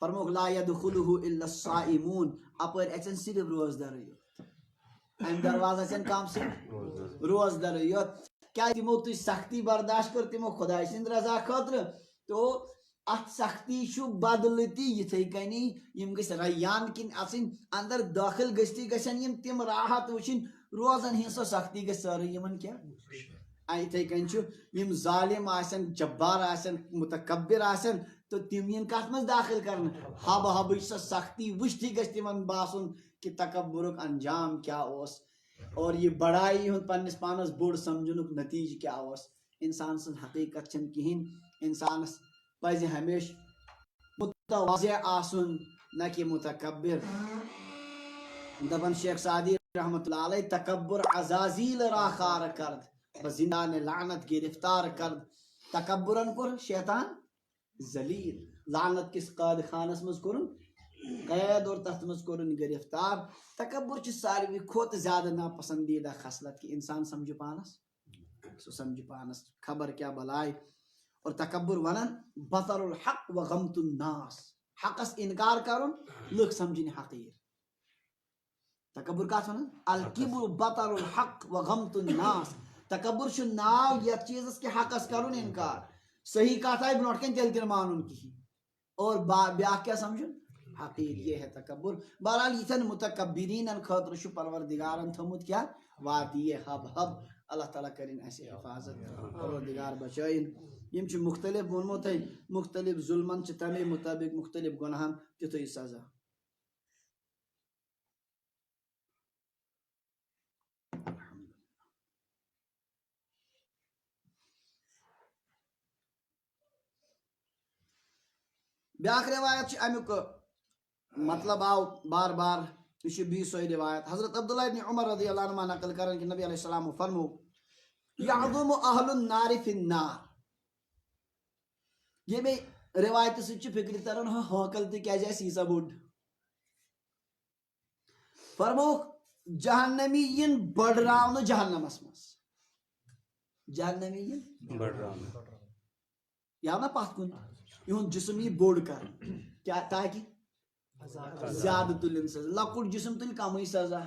فرموک لا يدخلہ الا الصائمون اپر اچن صرف روزدار ام دروازہ چن کام صرف روزدار کیا تمو تھی سختی برداشت کر تمو خدا سند رضا خاطر تو ات سختی شو بدلتی یتھے کنی یم گس ریان کن اچن اندر داخل گستی گسن یم تم راحت وچن روزن ہی سو سختی گژھِ سٲرٕے یِمن کیا یِتھَے کٔنۍ چھُ یِم ظالم آسن جبار آسن متکبر آسن تو تِم یِن کتھ منٛز داخل کرنہٕ حبہٕ حبٕچ سۄ سختی وٕچھتھٕے گژھِ تِمن باسُن کہ تکبرُک انجام کیا اوس اور یہ بڑائی ہُنٛد پننس پانس بوٚڑ سمجھنُک نتیجہ کیا اوس انسان سٕنٛز حقیقت چھنہٕ کہیٖنۍ انسانس پزِ ہمیشہ متواضع آسُن نہ کہ متکبر دپان شیخ سعدی رحمۃ اللہ علیہ تکبر عزازیل را خار کرد بزندان لعنت گرفتار کرد تکبرن کور شیطان ذلیل لعنت کس قید خانس مز کورن قید اور تتھ مز کورن گرفتار تکبر چھ ساروی کھوت زیادہ ناپسندیدہ خصلت کہ انسان سمجھ پانس سو سمجھ پانس خبر کیا بلائی اور تکبر ونن بطر الحق و غمت الناس حقس انکار کرن لوگ سمجھن حقیر تکبر کات ونن الکبر بطر الحق و غمت الناس تکبر چھ ناو یتھ چیزس کہ حقس کرن انکار صحیح کات آئی برونٹ کن تیل تر مانن کہین اور بیاکھ کیا سمجھن حقیر یہ ہے تکبر بہرحال یتھن متکبرین خاطر چھ پروردگارن تھومت کیا وادی حب حب اللہ تعالیٰ کرن اسے حفاظت پروردگار بچائن یم چھ مختلف ونمو تہ مختلف ظلمن چھ تمے مطابق مختلف گناہن تیتھے سزا بیاکھ روایت امیک مطلب آو بار بار یہ بھی سوئی روایت حضرت عبداللہ ابن عمر رضی اللہ عنہ نقل کرن کہ نبی علیہ السلام فرمو یعظم اہل النار فی النار یہ میں روایت سے فکر تران ہاکل تہ کیا جائے سیسا بوڈ فرمو جہنمی ین بڑراؤن جہنمس مس جہنمی ین بڑھراؤن یا نا پتھ کن یہن جسم یہ بوڑ کر کیا تاکہ زیادہ تلن سزا لکٹ جسم تل کم سزا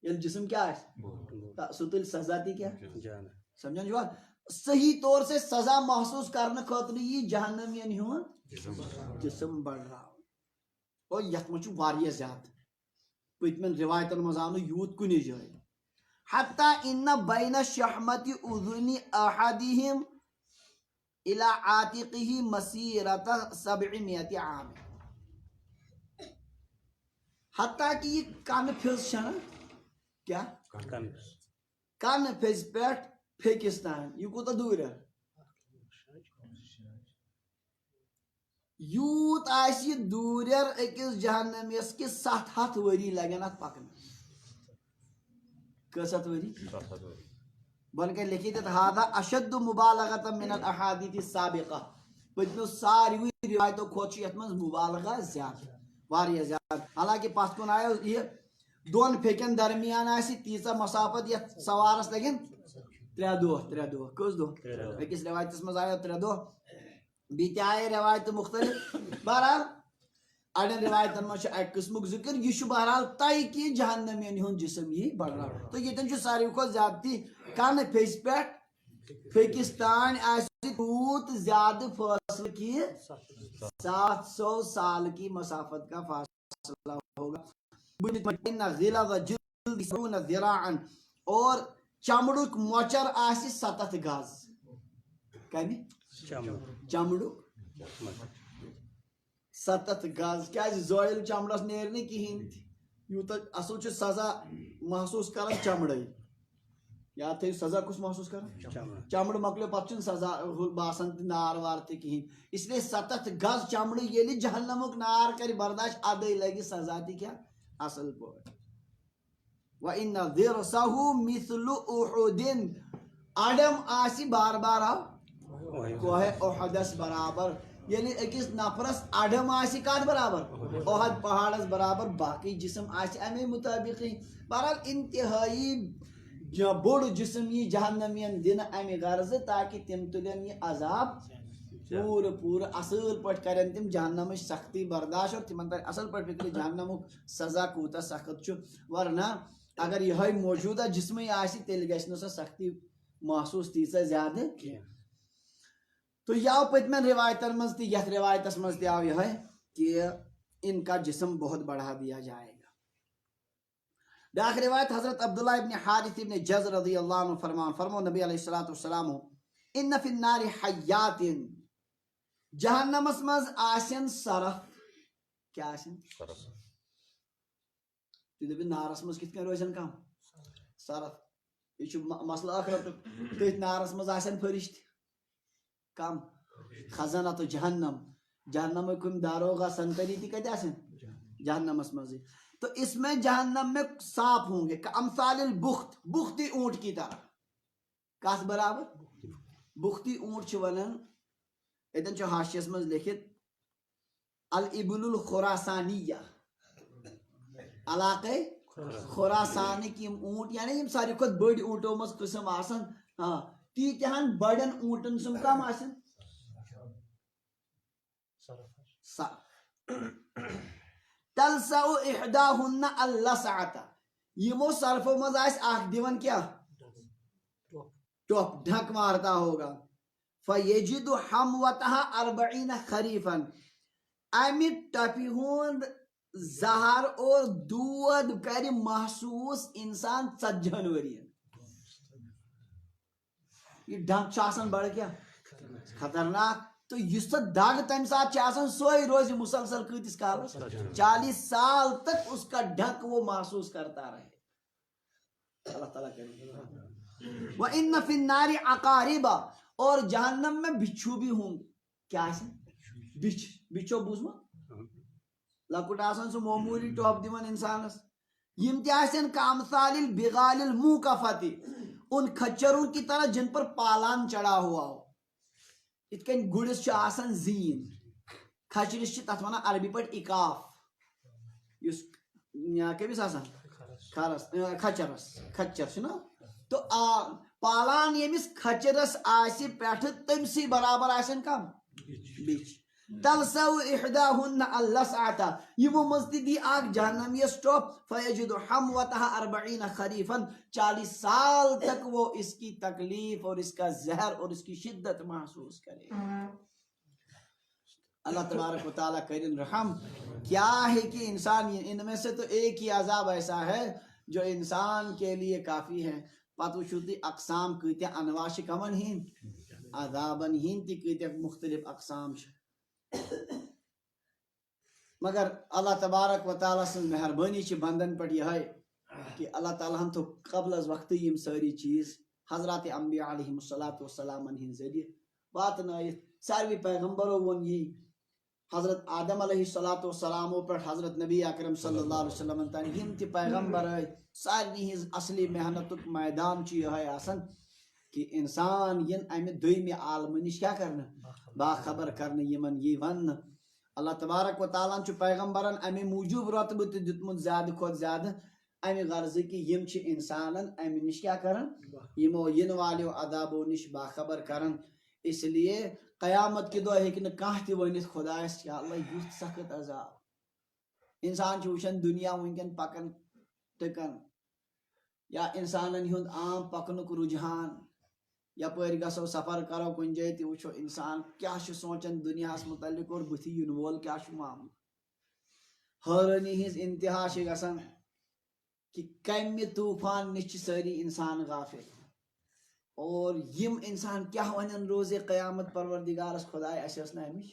یل جسم کیا سہ تل سزا تی کیا جانا سمجھان جو صحیح طور سے سزا محسوس کرنے خاطر یہ جہنمین ہون جسم بڑھ رہا اور یت مچ واریاہ زیادہ پتمن روایتن مز آو یوت کن جائے حتی ان بین شحمت اذن احدهم الى عاتقه مسیرت 700 عام حتیٰ کہ یہ کن پھز چھنا کیا کن پھز پیٹھ پھیکستان یہ کوتا دور ہے یوت آسی دوریر اکس جہنمیس کی 700 وری لگن ات پکن کسات وری بن کے لکھی تھا هذا اشد مبالغه من الاحاديث السابقه پتنو ساری روایتوں کھوت یت من مبالغہ زیادہ واریاہ زیادہ حالانکہ پتھ کن آئے یہ دون پھیکن درمیان آسی تیسا مسافت یت سوارس لگن 3 دہ کس دہ اکس روایتس مز آئے 3 دہ بیت آئے روایت مختلف بہرحال اڑین روایتن مجھ اک قسمک ذکر یہ بہرحال طے کہ جہنمین ہند جسم یہ بڑھ رہا تو یہ ساروی کھت زیادتی کن پھز پہ پاکستان تیوت زیادہ فاصلہ کی 700 سال کی مسافت کا فاصلہ ہوگا غلظ جلد ذراعا اور چمڑک موچر آسی 7 گز کمی چمڑک 7 گز کیا زویل چمڑس نیرنے کہین یوت اصل چھ سزا محسوس کران چمڑے یا تھی سزا کس محسوس کران چمڑ مکلو پتہ سزا باسان نار وار تہ کہین اس لیے 7 گز چمڑ یلی جہنمک نار کر برداشت ادے لگی سزا تہ کیا اصل پہ وَإِنَّ ذِرْسَهُ مِثْلُ أُحُدٍ اڈم آسی بار بار آو کوہ احدس برابر یعنی اکس نفرس اڈم آسی کات برابر احد پہاڑس برابر باقی جسم آسی امی مطابق بہرحال انتہائی بوڑ جسم یہ جہنمین دن امی غرض تاکہ تم تلین یہ عذاب پور اصل پٹ کرن تم جہنمچ سختی برداشت اور تمن تر اصل پٹ فکر جہنمک سزا کوتا سخت چھ ورنہ اگر یہ موجودہ جسم آسی تیل گژھِ نہ سۄ سختی محسوس تیژہ زیادہ تو یہ آو پتمن روایتن مز تہ یتھ روایتس مز تہ آو یہ کہ ان کا جسم بہت بڑھا دیا جائے گا بیاکھ روایت حضرت عبداللہ ابن حارث ابن جز رضی اللہ عنہ فرمو نبی علیہ السلام ان فی النار حیات جہنمس مز آسن صرف کیا آسن تھی دپی نارس مز کت کن روزن کم صرف یہ مسئلہ آخرت تھی نارس مز آسن فرشت کم خزانہ تو جہنم کم داروغہ سنتری تھی کہتے آسن جہنمس مز تو اس میں جہنم میں سانپ ہوں گے کامثال البخت بختی اونٹ کی طرح کس برابر بختی اونٹ چھ ونن اتن چھ حاشیس مز لکھت الابل الخراسانیہ علاقے خراسانی کی اونٹ یعنی یم ساری کھت بڑی اونٹوں مز قسم آسن ہاں تیتہن بڑن اونٹن سم کم آسن تلسع احداہن اللسعۃ یمو صرفوں مز آس اخ دیون کیا ٹوپ ڈھک مارتا ہوگا فیجد حموتها 40 خریفا امی ٹپی ہند زہر اور دود کر محسوس انسان 40 ورین یہ ڈھک آسان بڑھ کیا خطرناک تو اس دگ تمہ سات سوئی روز مسلسل کتس کالس 40 سال تک اس کا ڈھک وہ محسوس کرتا رہے اللہ تعالیٰ کرے وَإِنَّ فِي النَّارِ عَقَارِبَ اور جہنم میں بچھو بھی ہوں کیا ہے بچھو بوزما لکٹ آسان سو معمولی ٹوپ دیون انسانس یم تہ آسن کامثال البغال الموقفتی ان کھچروں کی طرح جن پر پالان چڑھا ہوا ہو اتکن گڑس چھ آسان زین کھچرس چھ تتھ ونان عربی پٹ اکاف یس کمس آسان کھچرس کھچر چھنا تو پالان یمس کھچرس آسی پیٹھ تمسی برابر آسن کم بچ تلسع احداہن اللسعۃ یمو مزتی دی آگ جہنم یہ سٹوپ فیجد حموتها 40 خریفا 40 سال تک وہ اس کی تکلیف اور اس کا زہر اور اس کی شدت محسوس کرے اللہ تبارک و تعالیٰ کرن رحم کیا ہے کہ انسان ان میں سے تو ایک ہی عذاب ایسا ہے جو انسان کے لیے کافی ہے پتہ وچھو اقسام کتیا انواع کمن ہین عذابن ہین تی کتیا مختلف اقسام مگر اللہ تبارک و تعالیٰ سن مہربانی چھ بندن پٹ یہ کہ اللہ تعالیٰ ہم تو قبل از وقت یم ساری چیز حضرات انبیاء علیہ السلام ہن ذریعہ بات نائت ساروی پیغمبروں ون یہ حضرت آدم علیہ السلام پر حضرت نبی اکرم صلی اللہ علیہ وسلم تان یم تی پیغمبر سارنی ہز اصلی محنت میدان چھ یہ آسن کہ انسان ین امہ دویمہ عالم نش کیا کرنا باخبر کرنا یمن یہ ون اللہ تبارک و تعالیٰ چھ پیغمبرن امہ موجوب رتبہ تہ دتمت زیادہ کھت زیادہ امہ غرض کہ یم چھ انسانن امہ نش کیا کرن یمو ین والیو عذابو نش باخبر کرن اس لیے قیامت کے دہ ہیکہ کانٛہہ تہ ونتھ خدایس یا اللہ یُتھ سخت عذاب انسان چھ وچھان دنیا ونکن پکن ٹکن یا انسانن ہند عام پکنک رجحان یپر گھو سفر کرو کن جائے تہ وچھو انسان کیا سوچان دنیا متعلق اور بتھ ین وول کیا معاملہ حیرانی ہز انتہا گژھان کہ کمہ طوفان نش ساری انسان غافل اور یم انسان کیا ونن روز قیامت پروردگارس خدائے اس نا امچ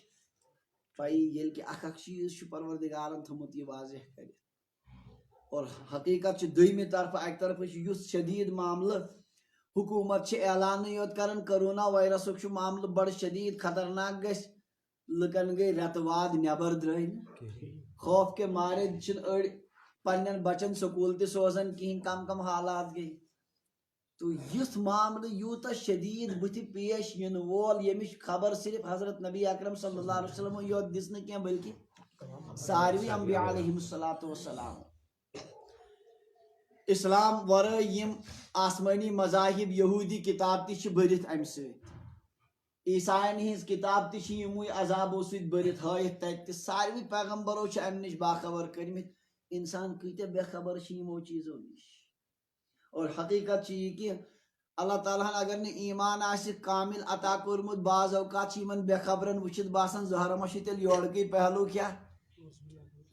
پائی یل کہ اخ چیز پروردگارن تھومت یہ واضح کر اور حقیقت دویمہ طرف اک طرف یس شدید معاملہ حکومت اعلان یوت کرن کرونا وائرسک معاملہ بڑ شدید خطرناک گھس لکن گئی رت واد نبر درائن خوف کے مارے اڑ پنن بچن سکول تہ سوزن کہیں کم کم حالات گئی تو یس معاملہ یوتا شدید بت پیش ین وول یمش خبر صرف حضرت نبی اکرم صلی اللہ علیہ وسلم یوت دس کی بلکہ ساروی انبیاء علیہ السلام اسلام ورائے یم آسمانی مذاہب یہودی کتاب تہ برت ام ست عیسائن ہز کتاب تہ یموی عذابو ست برت ہائت تت ساروی پیغمبرو ام نش باخبر کرمت انسان کتیا بے خبر یمو چیزو نش اور حقیقت یہ کہ اللہ تعالیٰ اگر نے ایمان کامل عطا کورمت بعض اوقات بے خبرن وچھت باسان زہر مش تیل یورکی پہلو کیا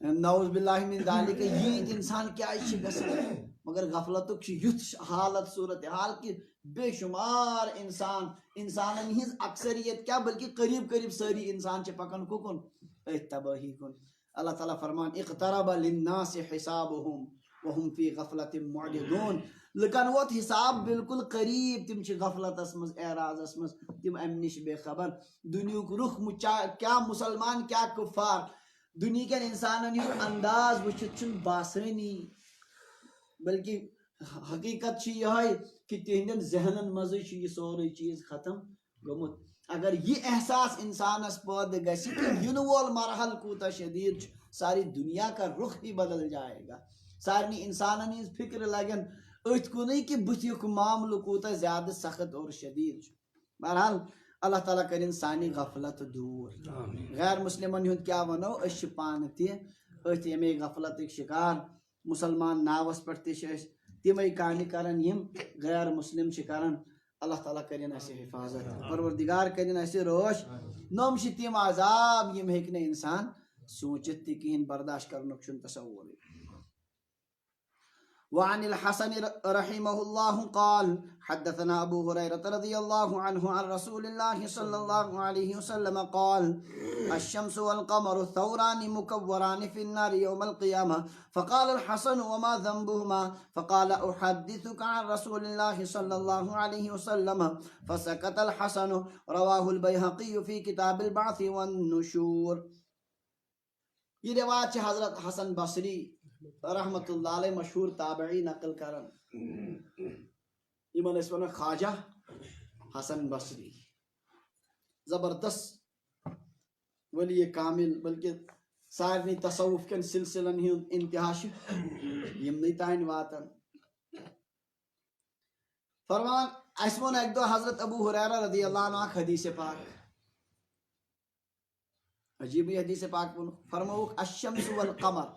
نعوذ باللہ من ذالک یہ انسان کیا گژھان مگر غفلتک یُتھ حالت صورت حال کہ بے شمار انسانن ہز اکثریت کیا بلکہ قریب قریب ساری انسان چھ پکن کن تباہی کن. اللہ تعالیٰ فرمان اقترب للناس حسابهم وهم فی غفلت معرضون. لکن ووت حساب بالکل قریب، تم چھ غفلتس مز اعراضس مز، تم ام نش بے خبر. دنیاک رخ کیا مسلمان کیا کفار، دنیا کن انسانن ہند انداز وچھت چھن باسانی، بلکہ حقیقت چھ یہ کہ تہندین ذہنن مز یہ سورے چیز ختم گومت. اگر یہ احساس انسانس پید گژھِ کہ ین وول مرحل کوتا شدید، ساری دنیا کا رخ ہی بدل جائے گا. سارنی انسانن ہز فکر لگن ات کن کہ بتیک معاملہ کوتا زیادہ سخت اور شدید. بہرحال اللہ تعالیٰ کرن سانی غفلت دور. غیر مسلمن ہند کیا ونو، اس پان تہ یمے غفلت شکار. مسلمان ناوس پہ تمے کامہ کران یم غیر مسلم کران. اللہ تعالیٰ کرن اس حفاظت، پروردگار کرن اس روش. نوم چھ تم عذاب یم ہیک نہ انسان سوچت تہ کہین، برداشت کرنک چھن تصور. وعن الحسن رحمه الله قال حدثنا أبو هريرة رضي الله عنه عن رسول الله صلى الله عليه وسلم قال الشمس والقمر ثوران مكوران في النار يوم القيامة. فقال الحسن وما ذنبهما؟ فقال أحدثك عن رسول الله صلى الله عليه وسلم. فسكت الحسن. رواه البيهقي في كتاب البعث والنشور. یہ روایت حضرت حسن بصری رحمت اللہ علیہ مشہور تابعی نقل کرن. یمن اس ون خواجہ حسن بصری، زبردست ولی کامل، بلکہ سارنی تصوف کن سلسلن ہند انتہا یمنی تان واتن. فرمان اس ون ایک دو حضرت ابو ہریرہ رضی اللہ عنہ حدیث پاک، عجیب حدیث پاک بولو. فرموک الشمس والقمر،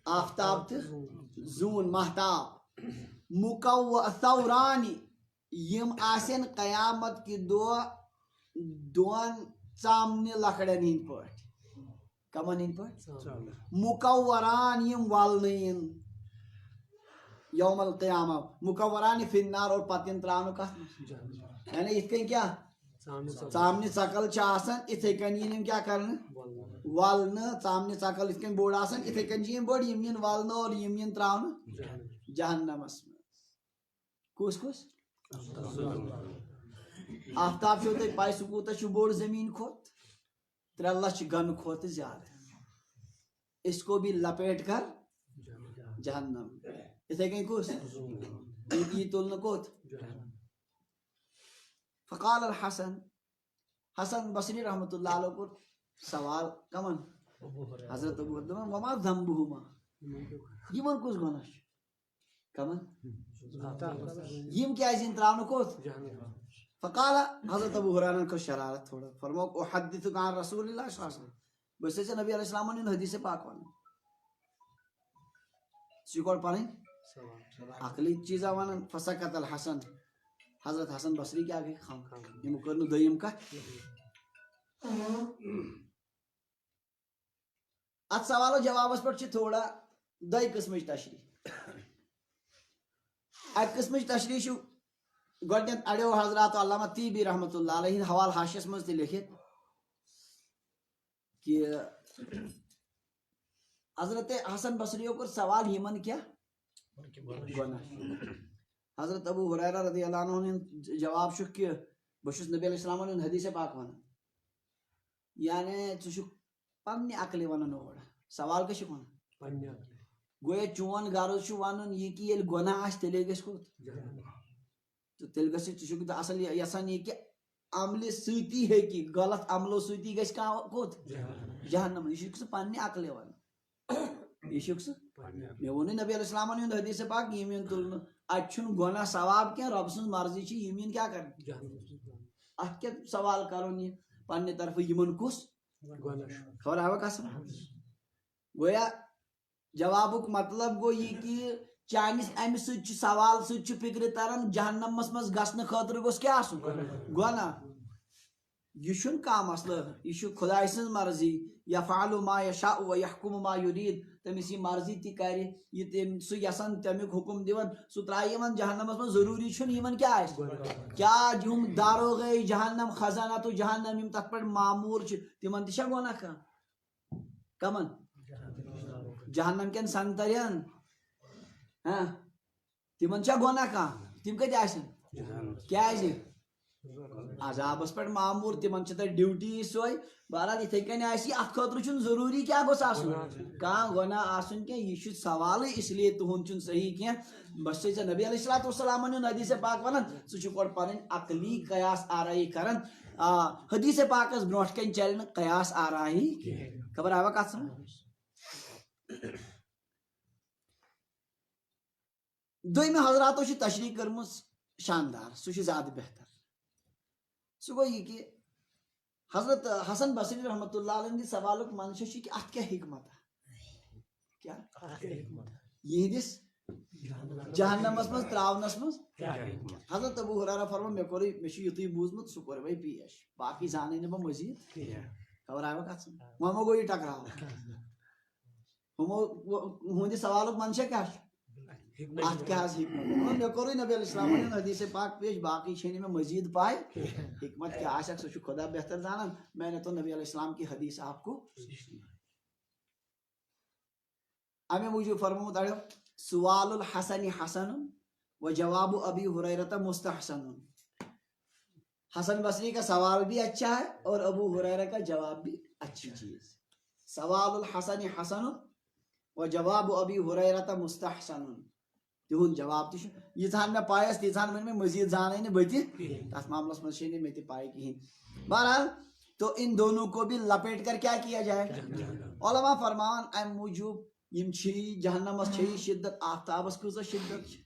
آفتاب تو زون مہتاب، ثورانی یم آسن قیامت کی دون ژامنہ لکڑن ہند پٹ. کمن ہند پٹ؟ مکوران یم والن یوم القیامہ. مکوران فی النار، اور پتن تراؤن کت، یعنی ات کن کیا ژامنہ ژکل آسان اتھے کن یم کیا کرنے والن. ژامنہ ژکل ات کن بوڑ آسان اتھے کن یم بوڑ یم ین والن اور یم ین تراؤن جہنمس مز. کس کس؟ آفتاب چھو تہ پائی سہ کوتاہ چھ بوڑ زمین کھوت، 3 لچھ گن کھوت زیادہ. اس کو بھی لپیٹ کر جہنم. اتھے کن کس یہ تلن کوت. فقال الحسن، حسن بصری رحمۃ اللہ علیہ کو سوال کمن حضرت ابو ہریرہ وما ذنبهما، یمن کس گناہ کمن یم کیازِ تراؤن کوت. فقال حضرت ابو ہریرہ کو شرارت تھوڑا. فرموک احدثک عن رسول اللہ صلی اللہ علیہ وسلم، بس سے نبی علیہ السلام نے حدیث پاک ون سیکور پڑھیں عقلی چیزا ون. فسکت الحسن، حضرت حسن بصری کیا گئی خام یم کرن دویم کت. ات سوالو جوابس پر تھوڑا دئی قسمچ تشریح. اک قسمچ تشریح چھ گۄڈنیتھ اڑیو حضرات علامہ طیبی رحمۃ اللہ علیہ حوال حاشیس مز تہ لکھت کہ حضرت حسن بصری کور سوال یمن کیا گناہ. حضرت ابو ہریرہ رضی اللہ عنہ نے جواب چھ کہ بہت نبی علیہ السلام نے حدیث پاک ون، یعنی ژٕ پننہِ عقلہِ ونان اور سوال کش ون. گویا چون غرض چھ ونن یہ کہ ییٚلہِ گۄناہ آسہِ تیٚلے گژھِ کوٚت تو تیٚلہِ گژھِ ژٕ اصل یژھان یہ کہ عملہِ سۭتی ہیٚکہِ غلط عملو سۭتی گژھِ کانٛہہ کوٚت جہنم. یہ چھُکھ ژٕ پننہِ عقلہِ ونان، یہ چھُکھ ژٕ مےٚ ووٚنُے نبی علیہ السلامن ہُنٛد حدیث پاک یِم یِن تُلنہٕ. اتہِ چھُنہٕ گۄناہ ثواب کینٛہہ، رۄب سٕنٛز مرضی چھِ یِم یِن کیٛاہ کرن. اتھ کیٛاہ سوال کرُن یہِ پننہِ طرفہٕ یِمن کُس خبر آوا کسم. گویا جوابک مطلب گو یہ کہ چانس امہ سوال سوال فکر تران جہنمس مز گھنہ خاطر گوس کیا گناہ. یہ چھُنہٕ کانٛہہ مسلہٕ یہ چھُ خۄداے سٕنٛز مرضی یفعل ما یشاء و یحکم ما یرید تٔمِس یہِ مرضی تہِ کرِ یہِ تٔمۍ سُہ یژھان تمیُک حکم دِوان سُہ ترٛایہِ یِمن جہنمس منٛز ضروٗری چھُنہٕ یِمن کیٛاہ آسہِ کیٛاہ یِم داروغے جہنم خزانہ جہنم یِم تتھ پٮ۪ٹھ ماموٗر چھِ تِمن تہِ چھا گۄناہ کانٛہہ کمن جہنم کٮ۪ن سنگترین تِمن چھا گۄناہ کانٛہہ تِم کتہِ آسن کیٛازِ عذابس پٮ۪ٹھ ماموٗر تِمن چھِ تتہِ ڈیوٹی سۄے بہرحال یِتھٕے کٔنۍ آسہِ یہِ اتھ خٲطرٕ چھُنہٕ ضروٗری کیٛاہ گوٚژھ آسُن کانٛہہ گۄناہ آسُن کینٛہہ یہِ چھُ سوالٕے اس لیے تُہُنٛد چھُنہٕ صحیح کینٛہہ بس چھے ژےٚ نبی علیہ الصلوۃ والسلامن ہُنٛد حدیث پاک ونان ژٕ چھُکھ گۄڈٕ پنٕنۍ عقلی قیاس آرایی کران حدیث پاکس برونٛٹھ کنۍ چلہِ نہٕ قیاس آرایی خبر آوا کتھ سمجھ دوٚیمہِ حضراتو چھِ تشریح کٔرمٕژ شاندار سُہ چھُ زیادٕ بہتر سُہ گوٚو یہِ کہِ حضرت حسن بصری رحمتہ اللہ علیہ ہٕنٛدِ سوالُک منشا چھُ کہِ اتھ کیٛاہ حکمت کیٛاہ یِہنٛدِس جہنمس منٛز تراونس منٛز حضرت ابو ہریرہ فرمان مےٚ چھُ یُتُے بوٗزمُت سُہ کوٚر وۄنۍ پیش باقٕے زانے نہٕ بہٕ مٔزیٖد خبر آوا کتھ سمجھ وۄنۍ ما گوٚو یہِ ٹکراو ہُہنٛدِ سوالُک منشا کیٛاہ چھُ اتھ کیٛاہ حظ حکمت مےٚ کوٚرُے نبی علیہ السلامن ہُنٛد حدیث پاک پیش باقٕے چھے نہٕ مےٚ مٔزیٖد پاے حکمت کیٛاہ آسٮ۪کھ سُہ چھُ خدا بہتر زانان میں نے تو نبی علیہ السلام کی حدیث آپ کو امے موٗجوٗب فرمومُت اڑیو سوال الحسن حسن و جواب ابی ہریرہ مستحسن حسن بصری کا سوال بھی اچھا ہے اور ابو ہریرہ کا جواب بھی اچھی چیز سوال الحسن حسن و جواب ابی ہریرہ مستحسن تہُنٛد جواب تہِ چھُ ییٖژہن مےٚ پاے ٲس تیٖژہن ؤنۍ مےٚ مٔزیٖد زانے نہٕ بہٕ تہِ تتھ معاملس منٛز چھے نہٕ مےٚ تہِ پاے کِہینۍ بہرحال تو ان دونوں کو بھی لپیٹ کر کیا کیا جائے علماء فرمان امہِ موٗجوٗب یِم چھِ جہنمس چھے شدت آفتابس کۭژاہ شدت چھِ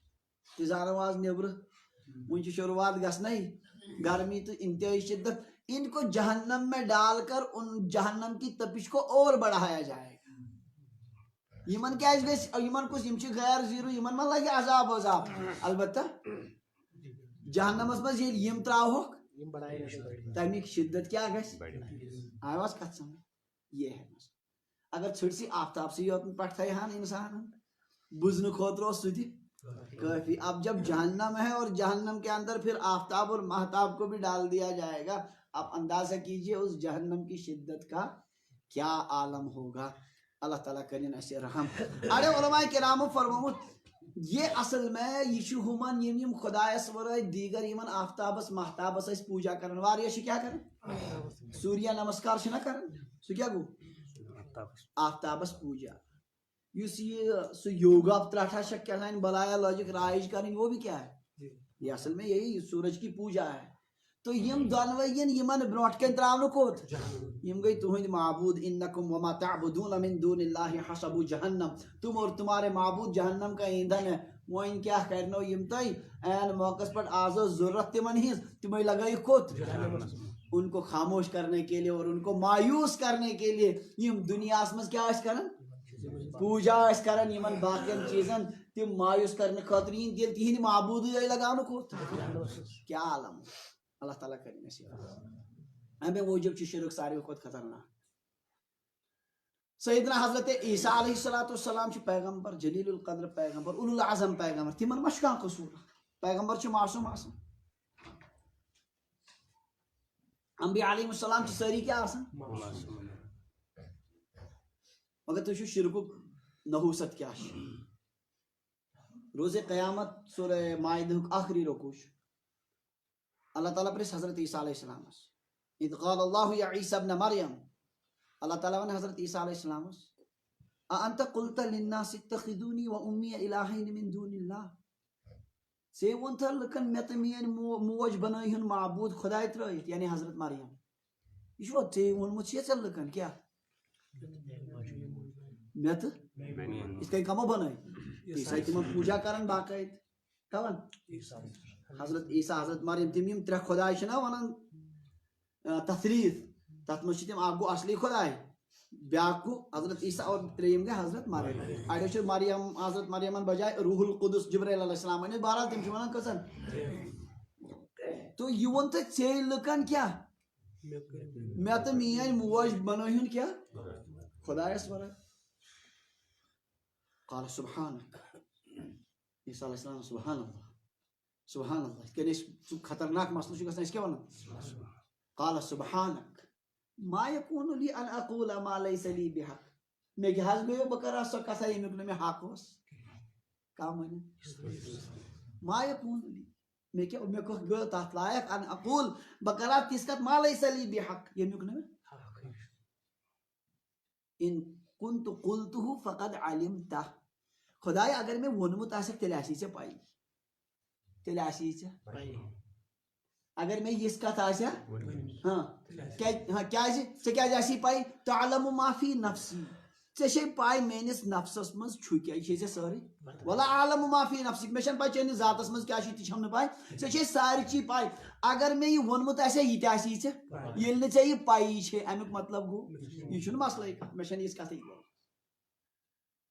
تہِ زانو آز نیبرٕ وۄنۍ چھِ شروعات گژھنَے گرمی تہٕ انتہائی شدت ان کو جہنم میں ڈال کر ان جہنم کی تپش کو اور بڑھایا جائے گا یمن کیٛازِ گژھِ یمن کُس یِم چھِ غیر زیٖرو یمن ما لگہِ عذاب وذاب البتہ جہنمس منٛز ییٚلہِ یِم تراوہوکھ تمیُک شدت کیٛاہ گژھِ آیہِ حظ کتھ سمجھ یہ ہے اگر ژھٕٹسٕے آفتابسٕے یوت پٮ۪ٹھ تھایہن انسان بُزنہٕ خٲطرٕ اوس سُہ تہِ کافی اب جب جہنم ہے اور جہنم کے اندر پھر آفتاب اور مہتاب کو بھی ڈال دیا جائے گا آپ اندازہ کیجئے اس جہنم کی شدت کا کیا عالم ہوگا اللہ تعالیٰ کرن اسے رحم اڑے علماء کرامو فرمومُت یہ اصل میں یہ چھُ ہُمن یم خدایس ورٲے دیگر یمن آفتابس مہتابس ٲسۍ پوٗجا کران واریاہ چھِ کیٛاہ کران سوریہ نمسکار چھِنہ کران سُہ کیٛاہ گوٚو آفتابس پوٗجا یُس یہ سُہ یوگا ترٹھا شک کیا تھا بلایا لاجک رائج کریں وہ بھی کیا ہے یہ اصل میں یہی سورج کی پوجا ہے تو یم دۄنوٕیَن یمن برونٛٹھ کَنۍ تراونہٕ کوٚت یم گئی تُہٕنٛدۍ معبوٗد انکم وما تعبدون من دون اللہ حسب جہنم تم اور تمہارے معبود جہنم کا ایندھن ہے وۄنۍ کیٛاہ کرنو یم تۄہہِ عین موقعس پٮ۪ٹھ آز ٲس ضروٗرت تمن ہِنٛز تِمے لگٲیِکھ کوٚت ان کو خاموش کرنے کے لیے اور ان کو مایوس کرنے کے لیے یم دنیاہس منٛز کیٛاہ ٲسۍ کران پوجا ٲسۍ کران یمن باقین چیزن تم مایوس کرنے خٲطرٕ یِن ییٚلہِ تِہنٛدۍ معبوٗدٕے آیہِ لگاونہٕ کوٚت کیا عالم اللہ تعالیٰ کرِ نصیٖب امے موٗجوٗب چھُ شرک ساروی کھۄتہٕ خطرناک سیدنا حضرت عیسیٰ علیہ الصلوۃ والسلام چھِ پیغمبر جلیل القدر پیغمبر اولو العظم پیغمبر تمن ما چھُ کانٛہہ قصوٗر پیغمبر چھِ معصوٗم آسان انبیاء علیہم السلام چھِ سٲری کیٛاہ آسان مگر تُہۍ چھِو شرکُک نحوست کیٛاہ چھُ روزِ قیامت سورہ مائدہُک آخری رکوع چھُ اللہ تعالیٰ پرٛژھِ حضرت عیسیٰ علیہ السلامس اذ قال اللہ یا عیسیٰ ابن مریم اللہ تعالیٰ ون حضرت عیسیٰ علیہ السلامس اانت قلت للناس اتخذونی و امی الہین من دون اللہ ژے ووٚنتھا لُکن مےٚ تہٕ میٲنۍ موج بنٲیہُن معبوٗد خۄداے ترٲیِتھ یعنی حضرت مریم یہ چھُوا ژےٚ ووٚنمُت چھُے ژےٚ لُکن کیٛاہ مےٚ تہٕ یِتھ کٔنۍ کمو بنٲے عیسیٰ تِمن پوٗجا کران باقٲعدٕ کون حضرت عیسیٰ حضرت مریم تِم یِم ترٛےٚ خۄداے چھِنہ ونان تثلیٖث تتھ منٛز چھِ تِم اکھ گوٚو اصلی خۄداے بیاکھ گوٚو حضرت عیسیٰ اور ترٛیٚیِم گٔے حضرت مریم اڑیو چھِ مریم حضرت مریمن بجاے روح القدس جبرائیل علیہ السلام ؤنِتھ بہرحال تِم چھِ ونان کٔژن تو یہِ ووٚن تۄہہِ ژےٚ لُکن کیٛاہ مے تو میٲنۍ موج بنٲیُن کیٛاہ خۄدایس ورٲے قال سبحانک عیسیٰ علیہ السلام سبحان اللہ سبحان اللہ یِتھ کٔنۍ أسۍ خطرناک مسلہٕ چھُ گژھان أسۍ کیٛاہ وَنان قال سبحانک ما یکون لی ان اقول ما لیس لی بحق مےٚ کیٛاہ حظ گٔیو بہٕ کرٕ سۄ کتھا ییٚمیُک نہٕ مےٚ حق اوس کم ؤنِو ما یکون لی مےٚ گوٚو تتھ لایق ان اقول بہٕ کرٕ تِژھ کتھ ما لیس لی بحق ییٚمیُک نہٕ مےٚ ان كنت قلته فقد علمته خدایا اگر مےٚ ووٚنمُت آسٮ۪کھ تیٚلہِ آسی ژےٚ پَیی تیٚلہِ آسی ژےٚ اگر مےٚ یِژھ کتھ آسہِ کیٛازِ ژےٚ کیٛازِ آسی پَے تعلم ما فی نفسی ژےٚ چھے پاے میٲنِس نفسس منٛز چھُ کیٛاہ یہِ چھے ژےٚ سٲرٕے ولا عالم ما فی نفسک مےٚ چھنہٕ پاے چٲنِس ذاتس منٛز کیٛاہ چھُ تہِ چھم نہٕ پاے ژےٚ چھے سارچی پاے اگر مےٚ یہِ ووٚنمُت آسہِ یہِ تہِ آسی ژےٚ ییٚلہِ نہٕ ژےٚ یہِ پَیی چھے امیُک مطلب گوٚو یہِ چھُنہٕ مسلٕے کانٛہہ مےٚ چھنہٕ یِژھ کتھٕے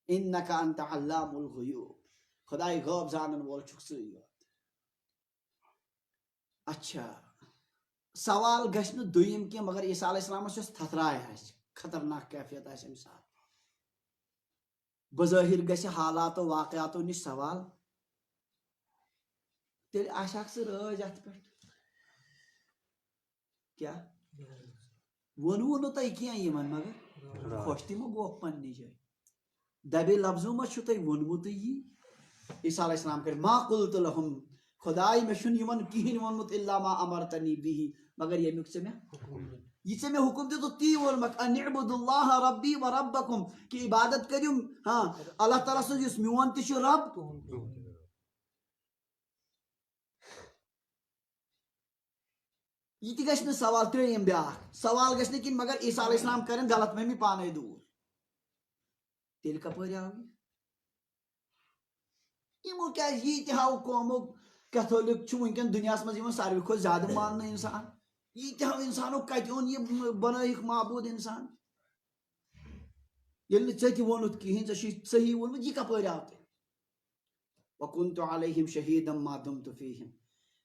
انک انت علام الغیوب خداے غٲب زانن وول چھُکھ ژٕے یوت اچھا سوال گژھِ نہٕ دوٚیِم کینٛہہ مگر عیسیٰ علیہ السلامس یۄس تھتراے آسہِ خطرناک کیفیت آسہِ امہِ ساتہٕ بظٲہر گژھِ حالاتو واقعاتو نِش سوال تیٚلہِ آسہِ سُہ رٲزۍ اتھ پٮ۪ٹھ کیٛاہ ووٚنوُ نہٕ تۄہہِ کینٛہہ یِمن مگر خۄش تہِ مہ گوکھ پننہِ جایہِ دبے لفظو ما چھُ تۄہہِ ووٚنمُتٕے یی عیسیٰ علیہ السلام کرِ ما قلت لہم خداے مےٚ چھُنہٕ یِمن کِہینۍ ووٚنمُت الا ما امرتنی بِہی مگر ییٚمیُک ژےٚ مےٚ یہِ ژےٚ مےٚ حُکُم دِتُکھ تی ووٚنمکھ ان اعبدوا اللہ ربی و ربکم کہِ عبادت کٔرِو اللہ تعالیٰ سُنٛد یُس میون تہِ چھُ رب یہِ تہِ گژھِ نہٕ سوال ترٛیٚیِم بیٛاکھ سوال گژھِ نہٕ کِہینۍ مگر عیسیٰ علیہ السلام کرن غلط فہمی پانے دوٗر تیٚلہِ کپٲرۍ آو یِمو کیٛازِ ییٖتہو قومو کیتھولِک چھُ وٕنکیٚن دُنیاہس منٛز یِوان ساروی کھۄتہٕ زیادٕ ماننہٕ اِنسان ییٖتہو اِنسانو کتہِ اوٚن یہِ بنٲیِکھ معبوٗد اِنسان ییٚلہِ نہٕ ژےٚ تہِ ووٚنُتھ کِہینۍ ژےٚ چھُے صحیح ووٚنمُت یہِ کپٲرۍ آو تۄہہِ وکنتُ علیہم شہیٖدا ما دمت فیہم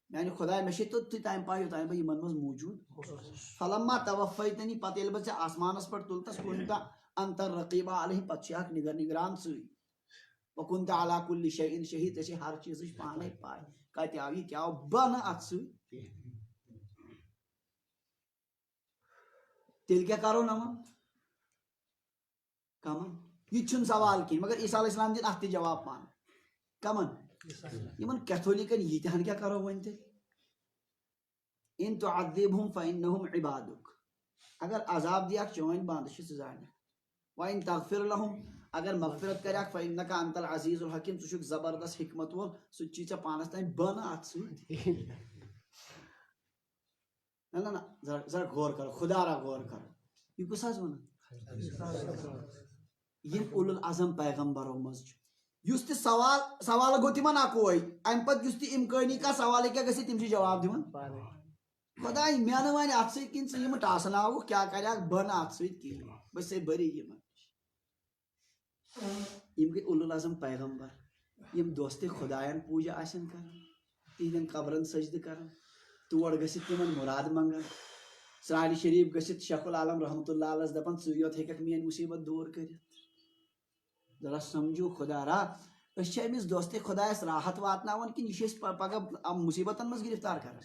میانہِ خۄداے مےٚ چھے توٚتتھٕے تانۍ پاے یوٚتانۍ بہٕ یِمن منٛز موٗجوٗد فلما توفیتنی پتہٕ ییٚلہِ بہٕ ژےٚ آسمانس پٮ۪ٹھ تُلتس کُنتہ انتر رقیبا علیہم پتہٕ چھِ اکھ نگران سۭتۍ وکنتِ علی کُلہِ شیٖن شہیٖد ژےٚ چھے ہر چیٖزٕچ پانے پاے کتہِ آو یہِ کیٛاہ آو بہٕ نہٕ اتھ سۭتۍ تیٚلہِ کیٛاہ کرو نمن کمن یہِ تہِ چھُنہٕ سوال کینٛہہ مگر عیسیٰ علیہ السلام دِنۍ اتھ تہِ جواب پانہٕ کمن یِمن کیتھولِکن ییٖتہن کیٛاہ کرو وۄنۍ تیٚلہِ ان تعذبہم فانہم عبادک اگر عذاب دِیکھ چٲنۍ بنٛد چھِ ژٕ زانکھ وان تغفر لہم اگر مغفرت کریکھ فانک انت العزیز الحکیم ژٕ چھُکھ زبردست حکمت وول سُہ تہِ چھی ژےٚ پانس تانۍ بہٕ نہٕ اتھ سۭتۍ نہ ذرا غور کرو خدا را غور کرو یہِ کُس حظ ووٚنُن یِم اُلُل العزم پیغمبرو منٛز چھُ یُس تہِ سوال گوٚو تِمن اکوے امہِ پتہٕ یُس تہِ امکٲنی کانٛہہ سوال ہیٚکہِ گٔژھِتھ تِم چھِ جواب دِوان خۄداے مےٚ نہٕ وۄنۍ اتھ سۭتۍ کِنہٕ ژٕ یِم ٹاسناوُکھ کیٛاہ کریکھ بہٕ نہٕ اتھ سۭتۍ کِہینۍ بہٕ چھسے بٔری یِمن یِم گٔے اُلُل العزم پیغمبر یِم دوستہِ خۄدایَن پوٗجا آسن کران تِہنٛدٮ۪ن قبرن سجدٕ کران تور گٔژھِتھ تِمن مُراد منگان ژرارِ شریف گٔژھِتھ شیخ العالم رحمتہ اللہ علیہس دپان ژٕ یوت ہیٚککھ میٲنۍ مُصیبت دوٗر کٔرِتھ ذرا سمجھو خدا را أسۍ چھِ أمِس دوستہِ خۄدایس راحت واتناوان کِنہٕ یہِ چھِ أسۍ پگاہ مُصیبتن منٛز گرفتار کران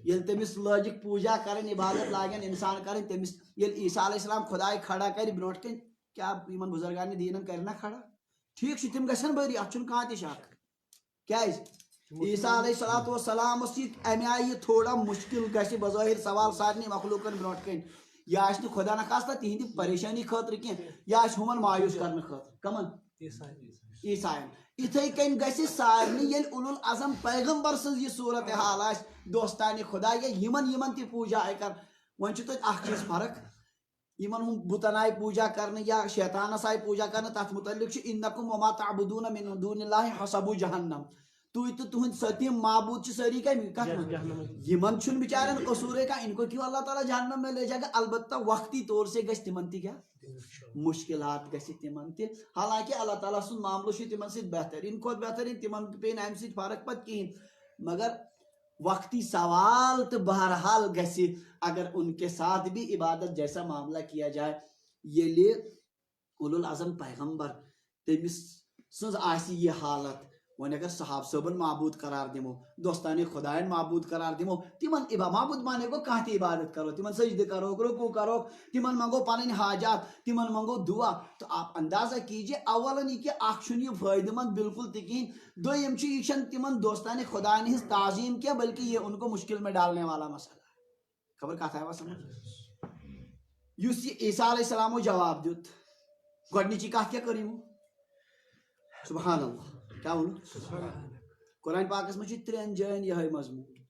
ییٚلہِ تٔمِس لٲجِکھ پوٗجا کرٕنۍ عبادت لاگن اِنسان کرٕنۍ تٔمِس ییٚلہِ عیسیٰ علیہ السلام خۄداے کھڑا کرِ برونٛٹھ کَنۍ کیٛاہ یِمن بُزرگانہِ دیٖنن کرِ نا کھڑا ٹھیٖک چھُ تِم گژھن بٔری اتھ چھُنہٕ کانٛہہ تہِ شک کیٛازِ عیسیٰ علیہ الصلوۃ والسلامس یہِ امہِ آیہِ یہِ تھوڑا مُشکِل گژھِ بظٲہر سوال سارنٕے مخلوٗقن برونٛٹھ کَنۍ یہِ آسہِ نہٕ خۄدا نخواستہ تِہنٛدِ پریشٲنی خٲطرٕ کینٛہہ یہِ آسہِ ہُمن مایوٗس کرنہٕ خٲطرٕ کمن عیسایَن یِتھٕے کٔنۍ گژھِ سارنٕے ییٚلہِ اُلُل عزم پیغمبر سٕنٛز یہِ صوٗرت حال آسہِ دوستانہِ خۄدا یا یِمن تہِ پوٗجا آیہِ کر وۄنۍ چھُ توتہِ اکھ چیٖز فرق یِمن ہُنٛد بُتن آیہِ پوٗجا کرنہٕ یا شیطانس آیہِ پوٗجا کرنہٕ تتھ مُتعلق چھُ انکم وما تعبدون من دون اللہ حسب جہنم تُہۍ تہٕ تُہنٛدۍ سٲتِم معبوٗد چھِ سٲری کتھ یِمن چھُنہٕ بِچارٮ۪ن قصوٗرے کانٛہہ ان کو کیوں اللہ تعالیٰ جہنم میں لے جائے گا البتہ وقتی طور سے گژھِ تِمن تہِ کیٛاہ مُشکِلات گژھِ تِمن تہِ حالانکہِ اللہ تعالیٰ سُنٛد معاملہٕ چھُ تِمن سۭتۍ بہتریٖن کھۄتہٕ بہتریٖن تِمن پیٚیہِ نہٕ امہِ سۭتۍ فرق پتہٕ کِہینۍ مگر وقتی سوال تو بہرحال گسی اگر ان کے ساتھ بھی عبادت جیسا معاملہ کیا جائے یلی اولو العظم پیغمبر تمس سز آسی یہ حالت ون اگر صحاب صبن معبود قرار دمو دوستانی خدائن معبود قرار دمو تمن معبود مانے کو کہاں تی عبادت کرو تمن سجدہ کرو رکوع کرو تمن منگو پن حاجات تمن منگو دعا تو آپ اندازہ کیجئے اولا یہ کہ اخشن یہ فائدہ مند بالکل تکین دویم چھ یہ چھن تمن دوستانی خدائن ہز تعظیم کیا بلکہ یہ ان کو مشکل میں ڈالنے والا مسئلہ ہے خبر کہتا ہے سمجھ یس یہ عیسیٰ علیہ السلام جواب دیت گۄڈنِچی کتھ کیا کریمو سبحان اللہ کیا ون قرآن پاکس میں ترین جائن یہ مضمون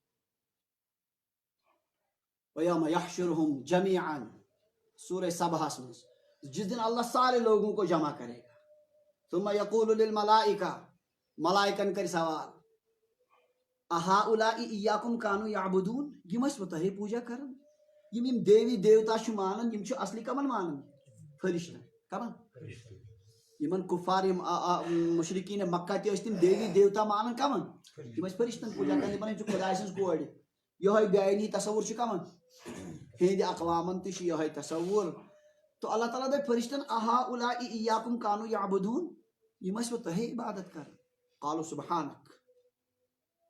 وَيَوْمَ يَحْشُرُهُمْ جَمِيعًا سورہ سبحس میں جس دن اللہ سارے لوگوں کو جمع کرے گا ثم يقول للملائکہ ملائکن کر سوال اَهَؤُلَاءِ إِيَّاكُمْ كَانُوا يَعْبُدُونَ یم ٲسۍ تۄہے پوجا کران یم دیوی دیوتا چھ مانن یم چھ اصلی کمن مانن فرشتن کمن یمن کفار مشرکین مکہ تہ تم دیوی دیوتا مانن کمن تم فرشتن پوجا کران تمن چھ خدا سٕنٛز کورِ یہ بیانی تصور چھ کمن ہند اقوامن تہ یہ تصور تو اللہ تعالیٰ دے فرشتن اَهَؤُلَاءِ إِيَّاكُمْ كَانُوا يَعْبُدُونَ یم ٲسۍ تۄہے عبادت کران قالوا سبحانک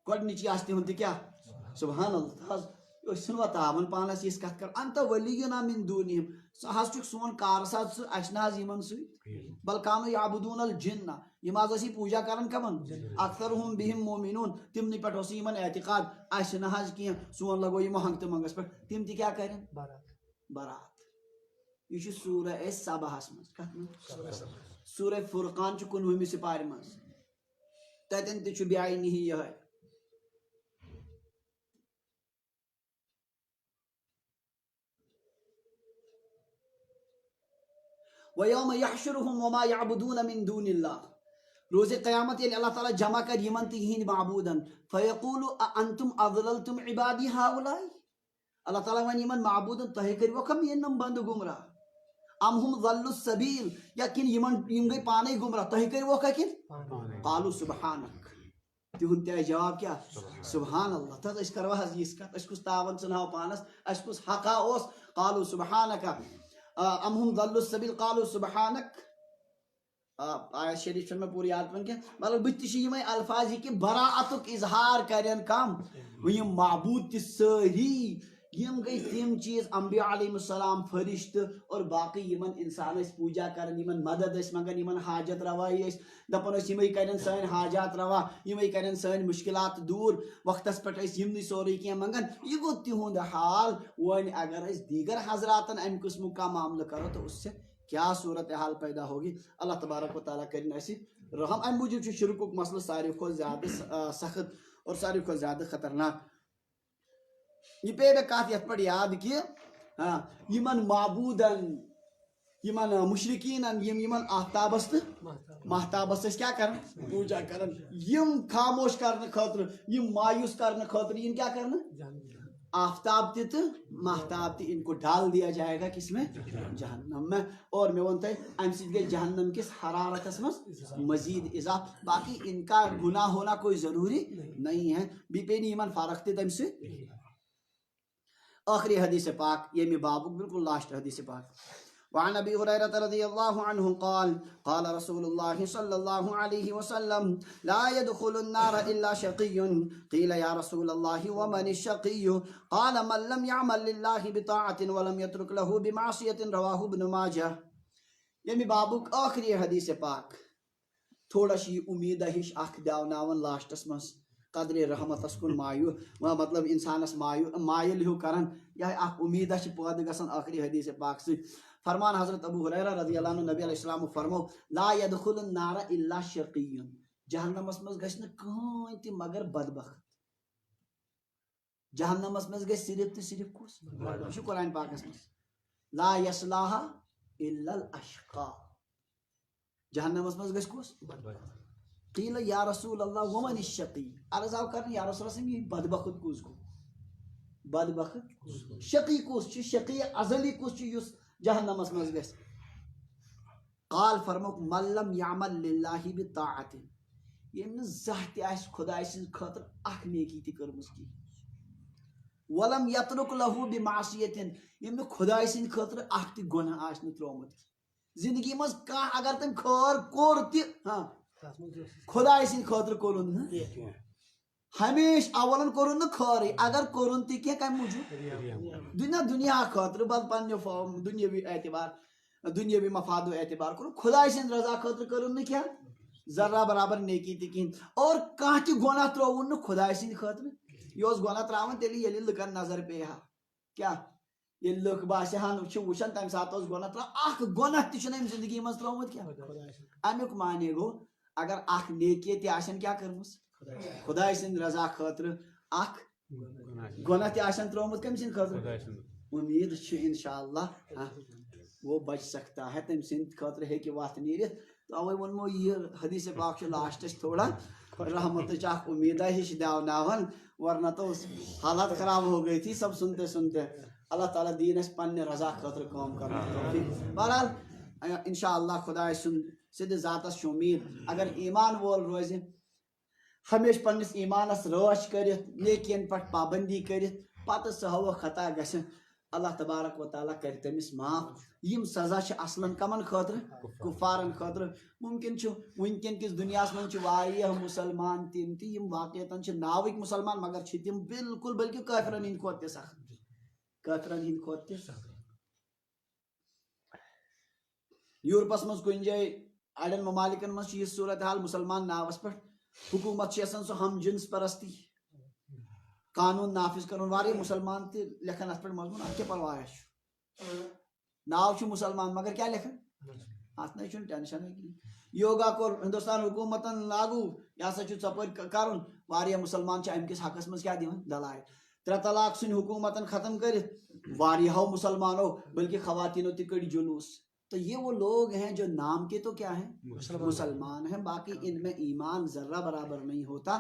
گۄڈنِچی آسہِ تِہُنٛد تہِ کیٛاہ سبحان اللہ أسۍ چھِنہٕ واتاوان پانس یِژھ کتھ کران انت ولینا من دونہم سُہ حظ چھُکھ سون کارساز سُہ اسہِ نہ حظ یِمن سۭتۍ بل کانوا یعبدون الجن یم حظ ٲسی پوجا کران کمن اکثرهم بہم مومنون تمنٕے پٮ۪ٹھ اوس یِمن اعتقاد اسہِ نہ حظ کینٛہہ سون لگو یہِ مۄہنگ تہٕ منگس پٮ۪ٹھ تِم تہِ کیٛاہ کرن برات یہ چھُ سورہ سبحس منٛز کتھ منٛز سورہ فرقان چھُ 19 سپارِ منٛز تتٮ۪ن تہِ چھُ بیاینی یہے وَيَوْمَ يَحْشُرُهُمْ وَمَا يَعْبُدُونَ مِن دُونِ اللَّهِ روز قیامت ییٚلہِ اللہ تعالیٰ جمع کر یمن تہِ یِہنٛدۍ معبوٗدن فَيَقُولُ أَأَنْتُمْ أَضْلَلْتُمْ عِبَادِي هَؤُلَاءِ اللہ تعالیٰ وَنہِ یمن معبوٗدن تۄہہِ کٔرۍوُکھا میٲنۍ یِم بنٛدٕ گمراہ ام ہم ضلوا السبیل یا کِنہٕ یِم گٔے پانے گمراہ تۄہہِ کٔرۍوُکھا کِنہٕ قالوا سبحانک تِہُنٛد تہِ آسہِ جواب کیٛاہ سبحان اللہ تتھ أسۍ کروا حظ یِژھ کتھ أسۍ کُس تاوان ژھٕنہاو پانس اسہِ کُس حقا اوس قالوا سبحانک ام ہم ضلوا السبیل قالوا سبحانک آیت شریف چھنہٕ مےٚ پوٗرٕ یاد پٮ۪وان کینٛہہ مطلب بٕتھِ تہِ چھِ یِمے الفاظ یہِ کہِ براعتُک اظہار کرن کم وۄنۍ یِم معبوٗد تہِ سٲری یم گٔے تِم چیٖز انبیاء علیہ السلام فرشتہٕ اور باقٕے یمن انسان ٲسۍ پوٗجا کران یمن مدد ٲسۍ منگان یمن حاجت روایی ٲسۍ دپان ٲسۍ یِمے کرن سٲنۍ حاجات روا یِمے کرن سٲنۍ مشکلات دوٗر وقتس پٮ۪ٹھ ٲسۍ یِمنٕے سورُے کینٛہہ منگان یہِ گوٚو تِہُنٛد حال وۄنۍ اگر أسۍ دیگر حضراتن امہِ قٕسمُک کانٛہہ معاملہٕ کرو تو اس سے کیا صورت حال پیدا ہوگی اللہ تبارک و تعالیٰ کرن اسہِ رحم امہِ موٗجوٗب چھُ شرکُک مسلہٕ ساروی کھۄتہٕ زیادٕ سخت اور ساروی کھۄتہٕ زیادٕ خطرناک یہ پے مےٚ کتھ یتھ پٮ۪ٹھ یاد کہِ یمن معبوٗدن یمن مشرکیٖنن یمن آفتابس تہٕ محتابس ٲسۍ کیٛاہ کران پوٗجا کران یم خاموش کرنہٕ خٲطرٕ یم مایوس کرنہٕ خٲطرٕ ین کیٛاہ کرنہٕ آفتاب تہِ تہٕ محتاب تہِ ان کو ڈال دیا جائے گا کس میں جہنم میں اور میں ون تۄہہِ امہِ سۭتۍ گژھِ جہنم کس حرارتس منٛز مزید اضافہ باقی ان کا گناہ ہونا کوئی ضروری نہیں ہے بیٚیہِ پیٚیہِ نہٕ یِمن فرق تہِ تمہِ سۭتۍ آخری حدیث پاک ییٚمہِ بابُک بالکل لاسٹ حدیث پاک وعن ابي هريره رضي الله عنه قال قال رسول الله صلى الله عليه وسلم لا يدخل النار الا شقي قيل يا رسول الله ومن الشقي قال من لم يعمل لله بطاعه ولم يترك له بمعصيه رواه ابن ماجه ییٚمہِ بابُک آخری حدیث پاک تھوڑا چھِ یہِ اُمیٖدہ ہِش اکھ دیاوناوان لاسٹس منٛز قدرِ رحمتس کُن مطلب انسانس مایل ہیوٗ کران یہے اکھ اُمیٖدہ چھِ پٲدٕ گژھان آخری حدیث پاک سۭتۍ فرمان حضرت ابو ہریرہ رضی اللہ عنہ نبی علیہ السلام فرمو لا يدخل النار الا شقی جہنمس منٛز گژھِ نہٕ کٕہۭنۍ تہِ مگر بدبخت جہنمس منٛز گژھِ صرف تہٕ صرف کُس یہِ چھُ قرآن پاکس منٛز لا يصلاها الا الاشقى جہنمس منٛز گژھِ کُس قیل یا رسول اللہ ومن الشقی عرض آو کرنہٕ یا رسول اللہ یہ بدبخت کُس گوٚو بدبخت شقی کُس چھُ شقی ازلی کُس چھُ یُس جہنمس منٛز گژھِ قال فرموک من لم يعمل للہ بطاعت ییٚمۍ نہٕ زانٛہہ تہِ آسہِ خۄداے سٕنٛدِ خٲطرٕ اکھ نیکی تہِ کٔرمٕژ کِہیٖنۍ ولم یترک لہو بمعصیت یم خدای سٕنٛدِ خٲطرٕ اکھ تہِ گۄناہ آسہِ نہٕ ترومُت زندگی منٛز کانٛہہ اگر تٔمۍ خٲر کوٚر تہِ خدای سٕنٛدِ خٲطرٕ کوٚرُن نہٕ ہمیشہ اولن کوٚرُن نہٕ خٲرٕے اگر کوٚرُن تہِ کینٛہہ کمہِ موٗجوٗب دُنیا خٲطرٕ پننہِ دُنیٲوی اعتبار دُنیٲوی مفادو اعتبار کوٚرُن خدای سٕنٛدِ رضا خٲطرٕ کوٚرُن نہٕ کینٛہہ ذرا برابر نیکی تہِ کِہیٖنۍ اور کانٛہہ تہِ گۄناہ ترٛووُن نہٕ خدای سٕنٛدِ خٲطرٕ یہِ اوس گۄناہ ترٛاوان تیٚلہِ ییٚلہِ لُکن نظر پیٚیہِ ہا کیٛاہ ییٚلہِ لُکھ باسہِ ہن چھِ وٕچھان تمہِ ساتہٕ اوس گۄناہ ترٛاوان اکھ گۄناہ تہِ چھُنہٕ أمۍ زندگی منٛز ترٛوومُت کینٛہہ امیُک معنے گوٚو اگر اکھ نیکی تہِ آسن کیٛاہ کٔرمٕژ خدای سٕنٛدِ رضا خٲطرٕ اکھ گۄناہ تہِ آسن ترٛوومُت کٔمۍ سٕنٛدِ خٲطرٕ اُمید چھِ انشاء اللہ وہ بچ سکتا ہے تٔمۍ سٕنٛدِ خٲطرٕ ہیٚکہِ وتھ نیٖرِتھ توے ووٚنمو یہِ حدیث پاک چھُ لاسٹس تھوڑا رحمتٕچ اکھ اُمیدا ہِش دیاوناوان ورنہ تو حالات خراب ہو گئی تھی سب سنتے سنتے اللہ تعالیٰ دین اسہِ پننہِ رضا خٲطرٕ کٲم کرنُک بہرحال انشاء اللہ خداے سُنٛد سِدِ ذاتس چھُ اُمید اگر ایمان وول روزِ ہمیشہ پننس ایمانس رٲچھ کٔرِتھ نیکین پٮ۪ٹھ پابندی کٔرِتھ پتہٕ سہو خطا گژھِ اللہ تبارک و تعالیٰ کرِ تٔمِس معاف یم سزا چھِ اصلن کمن خٲطرٕ کُفارن خٲطرٕ ممکن چھُ ونکیٚن کِس دُنیاہس منٛز چھِ واریاہ مُسلمان تِم تہِ یم واقعتن چھِ ناوٕکۍ مُسلمان مگر چھِ تِم بالکل بلکہِ کٲفرن ہٕنٛدۍ کھۄتہٕ تہِ سخت کٲفرن ہٕنٛدۍ کھۄتہٕ تہِ سخت یورپس منٛز کُنہِ جایہِ اڑٮ۪ن ممالکن منٛز چھِ یہِ صوٗرت حال مُسلمان ناوس پٮ۪ٹھ حکوٗمت چھِ یژھان سُہ ہم جنس پرستی قانوٗن نافذ کرُن واریاہ مُسلمان تہِ لیکھان اتھ پٮ۪ٹھ مضموٗن اتھ کیٛاہ پرواے چھُ ناو چھُ مُسلمان مگر کیٛاہ لیکھان اتھ نَے چھُنہٕ ٹینشنٕے کِہیٖنۍ یوگا کوٚر ہندوستان حکوٗمتن لاگوٗ یہِ ہسا چھُ ژۄپٲرۍ کرُن واریاہ مُسلمان چھِ امہِ کِس حقس منٛز کیٛاہ دِوان دلایل 3 طلاق ژھٕنۍ حکوٗمتن ختم کٔرِتھ واریاہو مسلمانوں بلکہ خواتینوں تہِ کٔڑۍ جلوٗس تو یہ وہ لوگ ہیں جو نام کے تو کیا ہیں مسلمان ہیں باقی ان میں ایمان ذرہ برابر نہیں ہوتا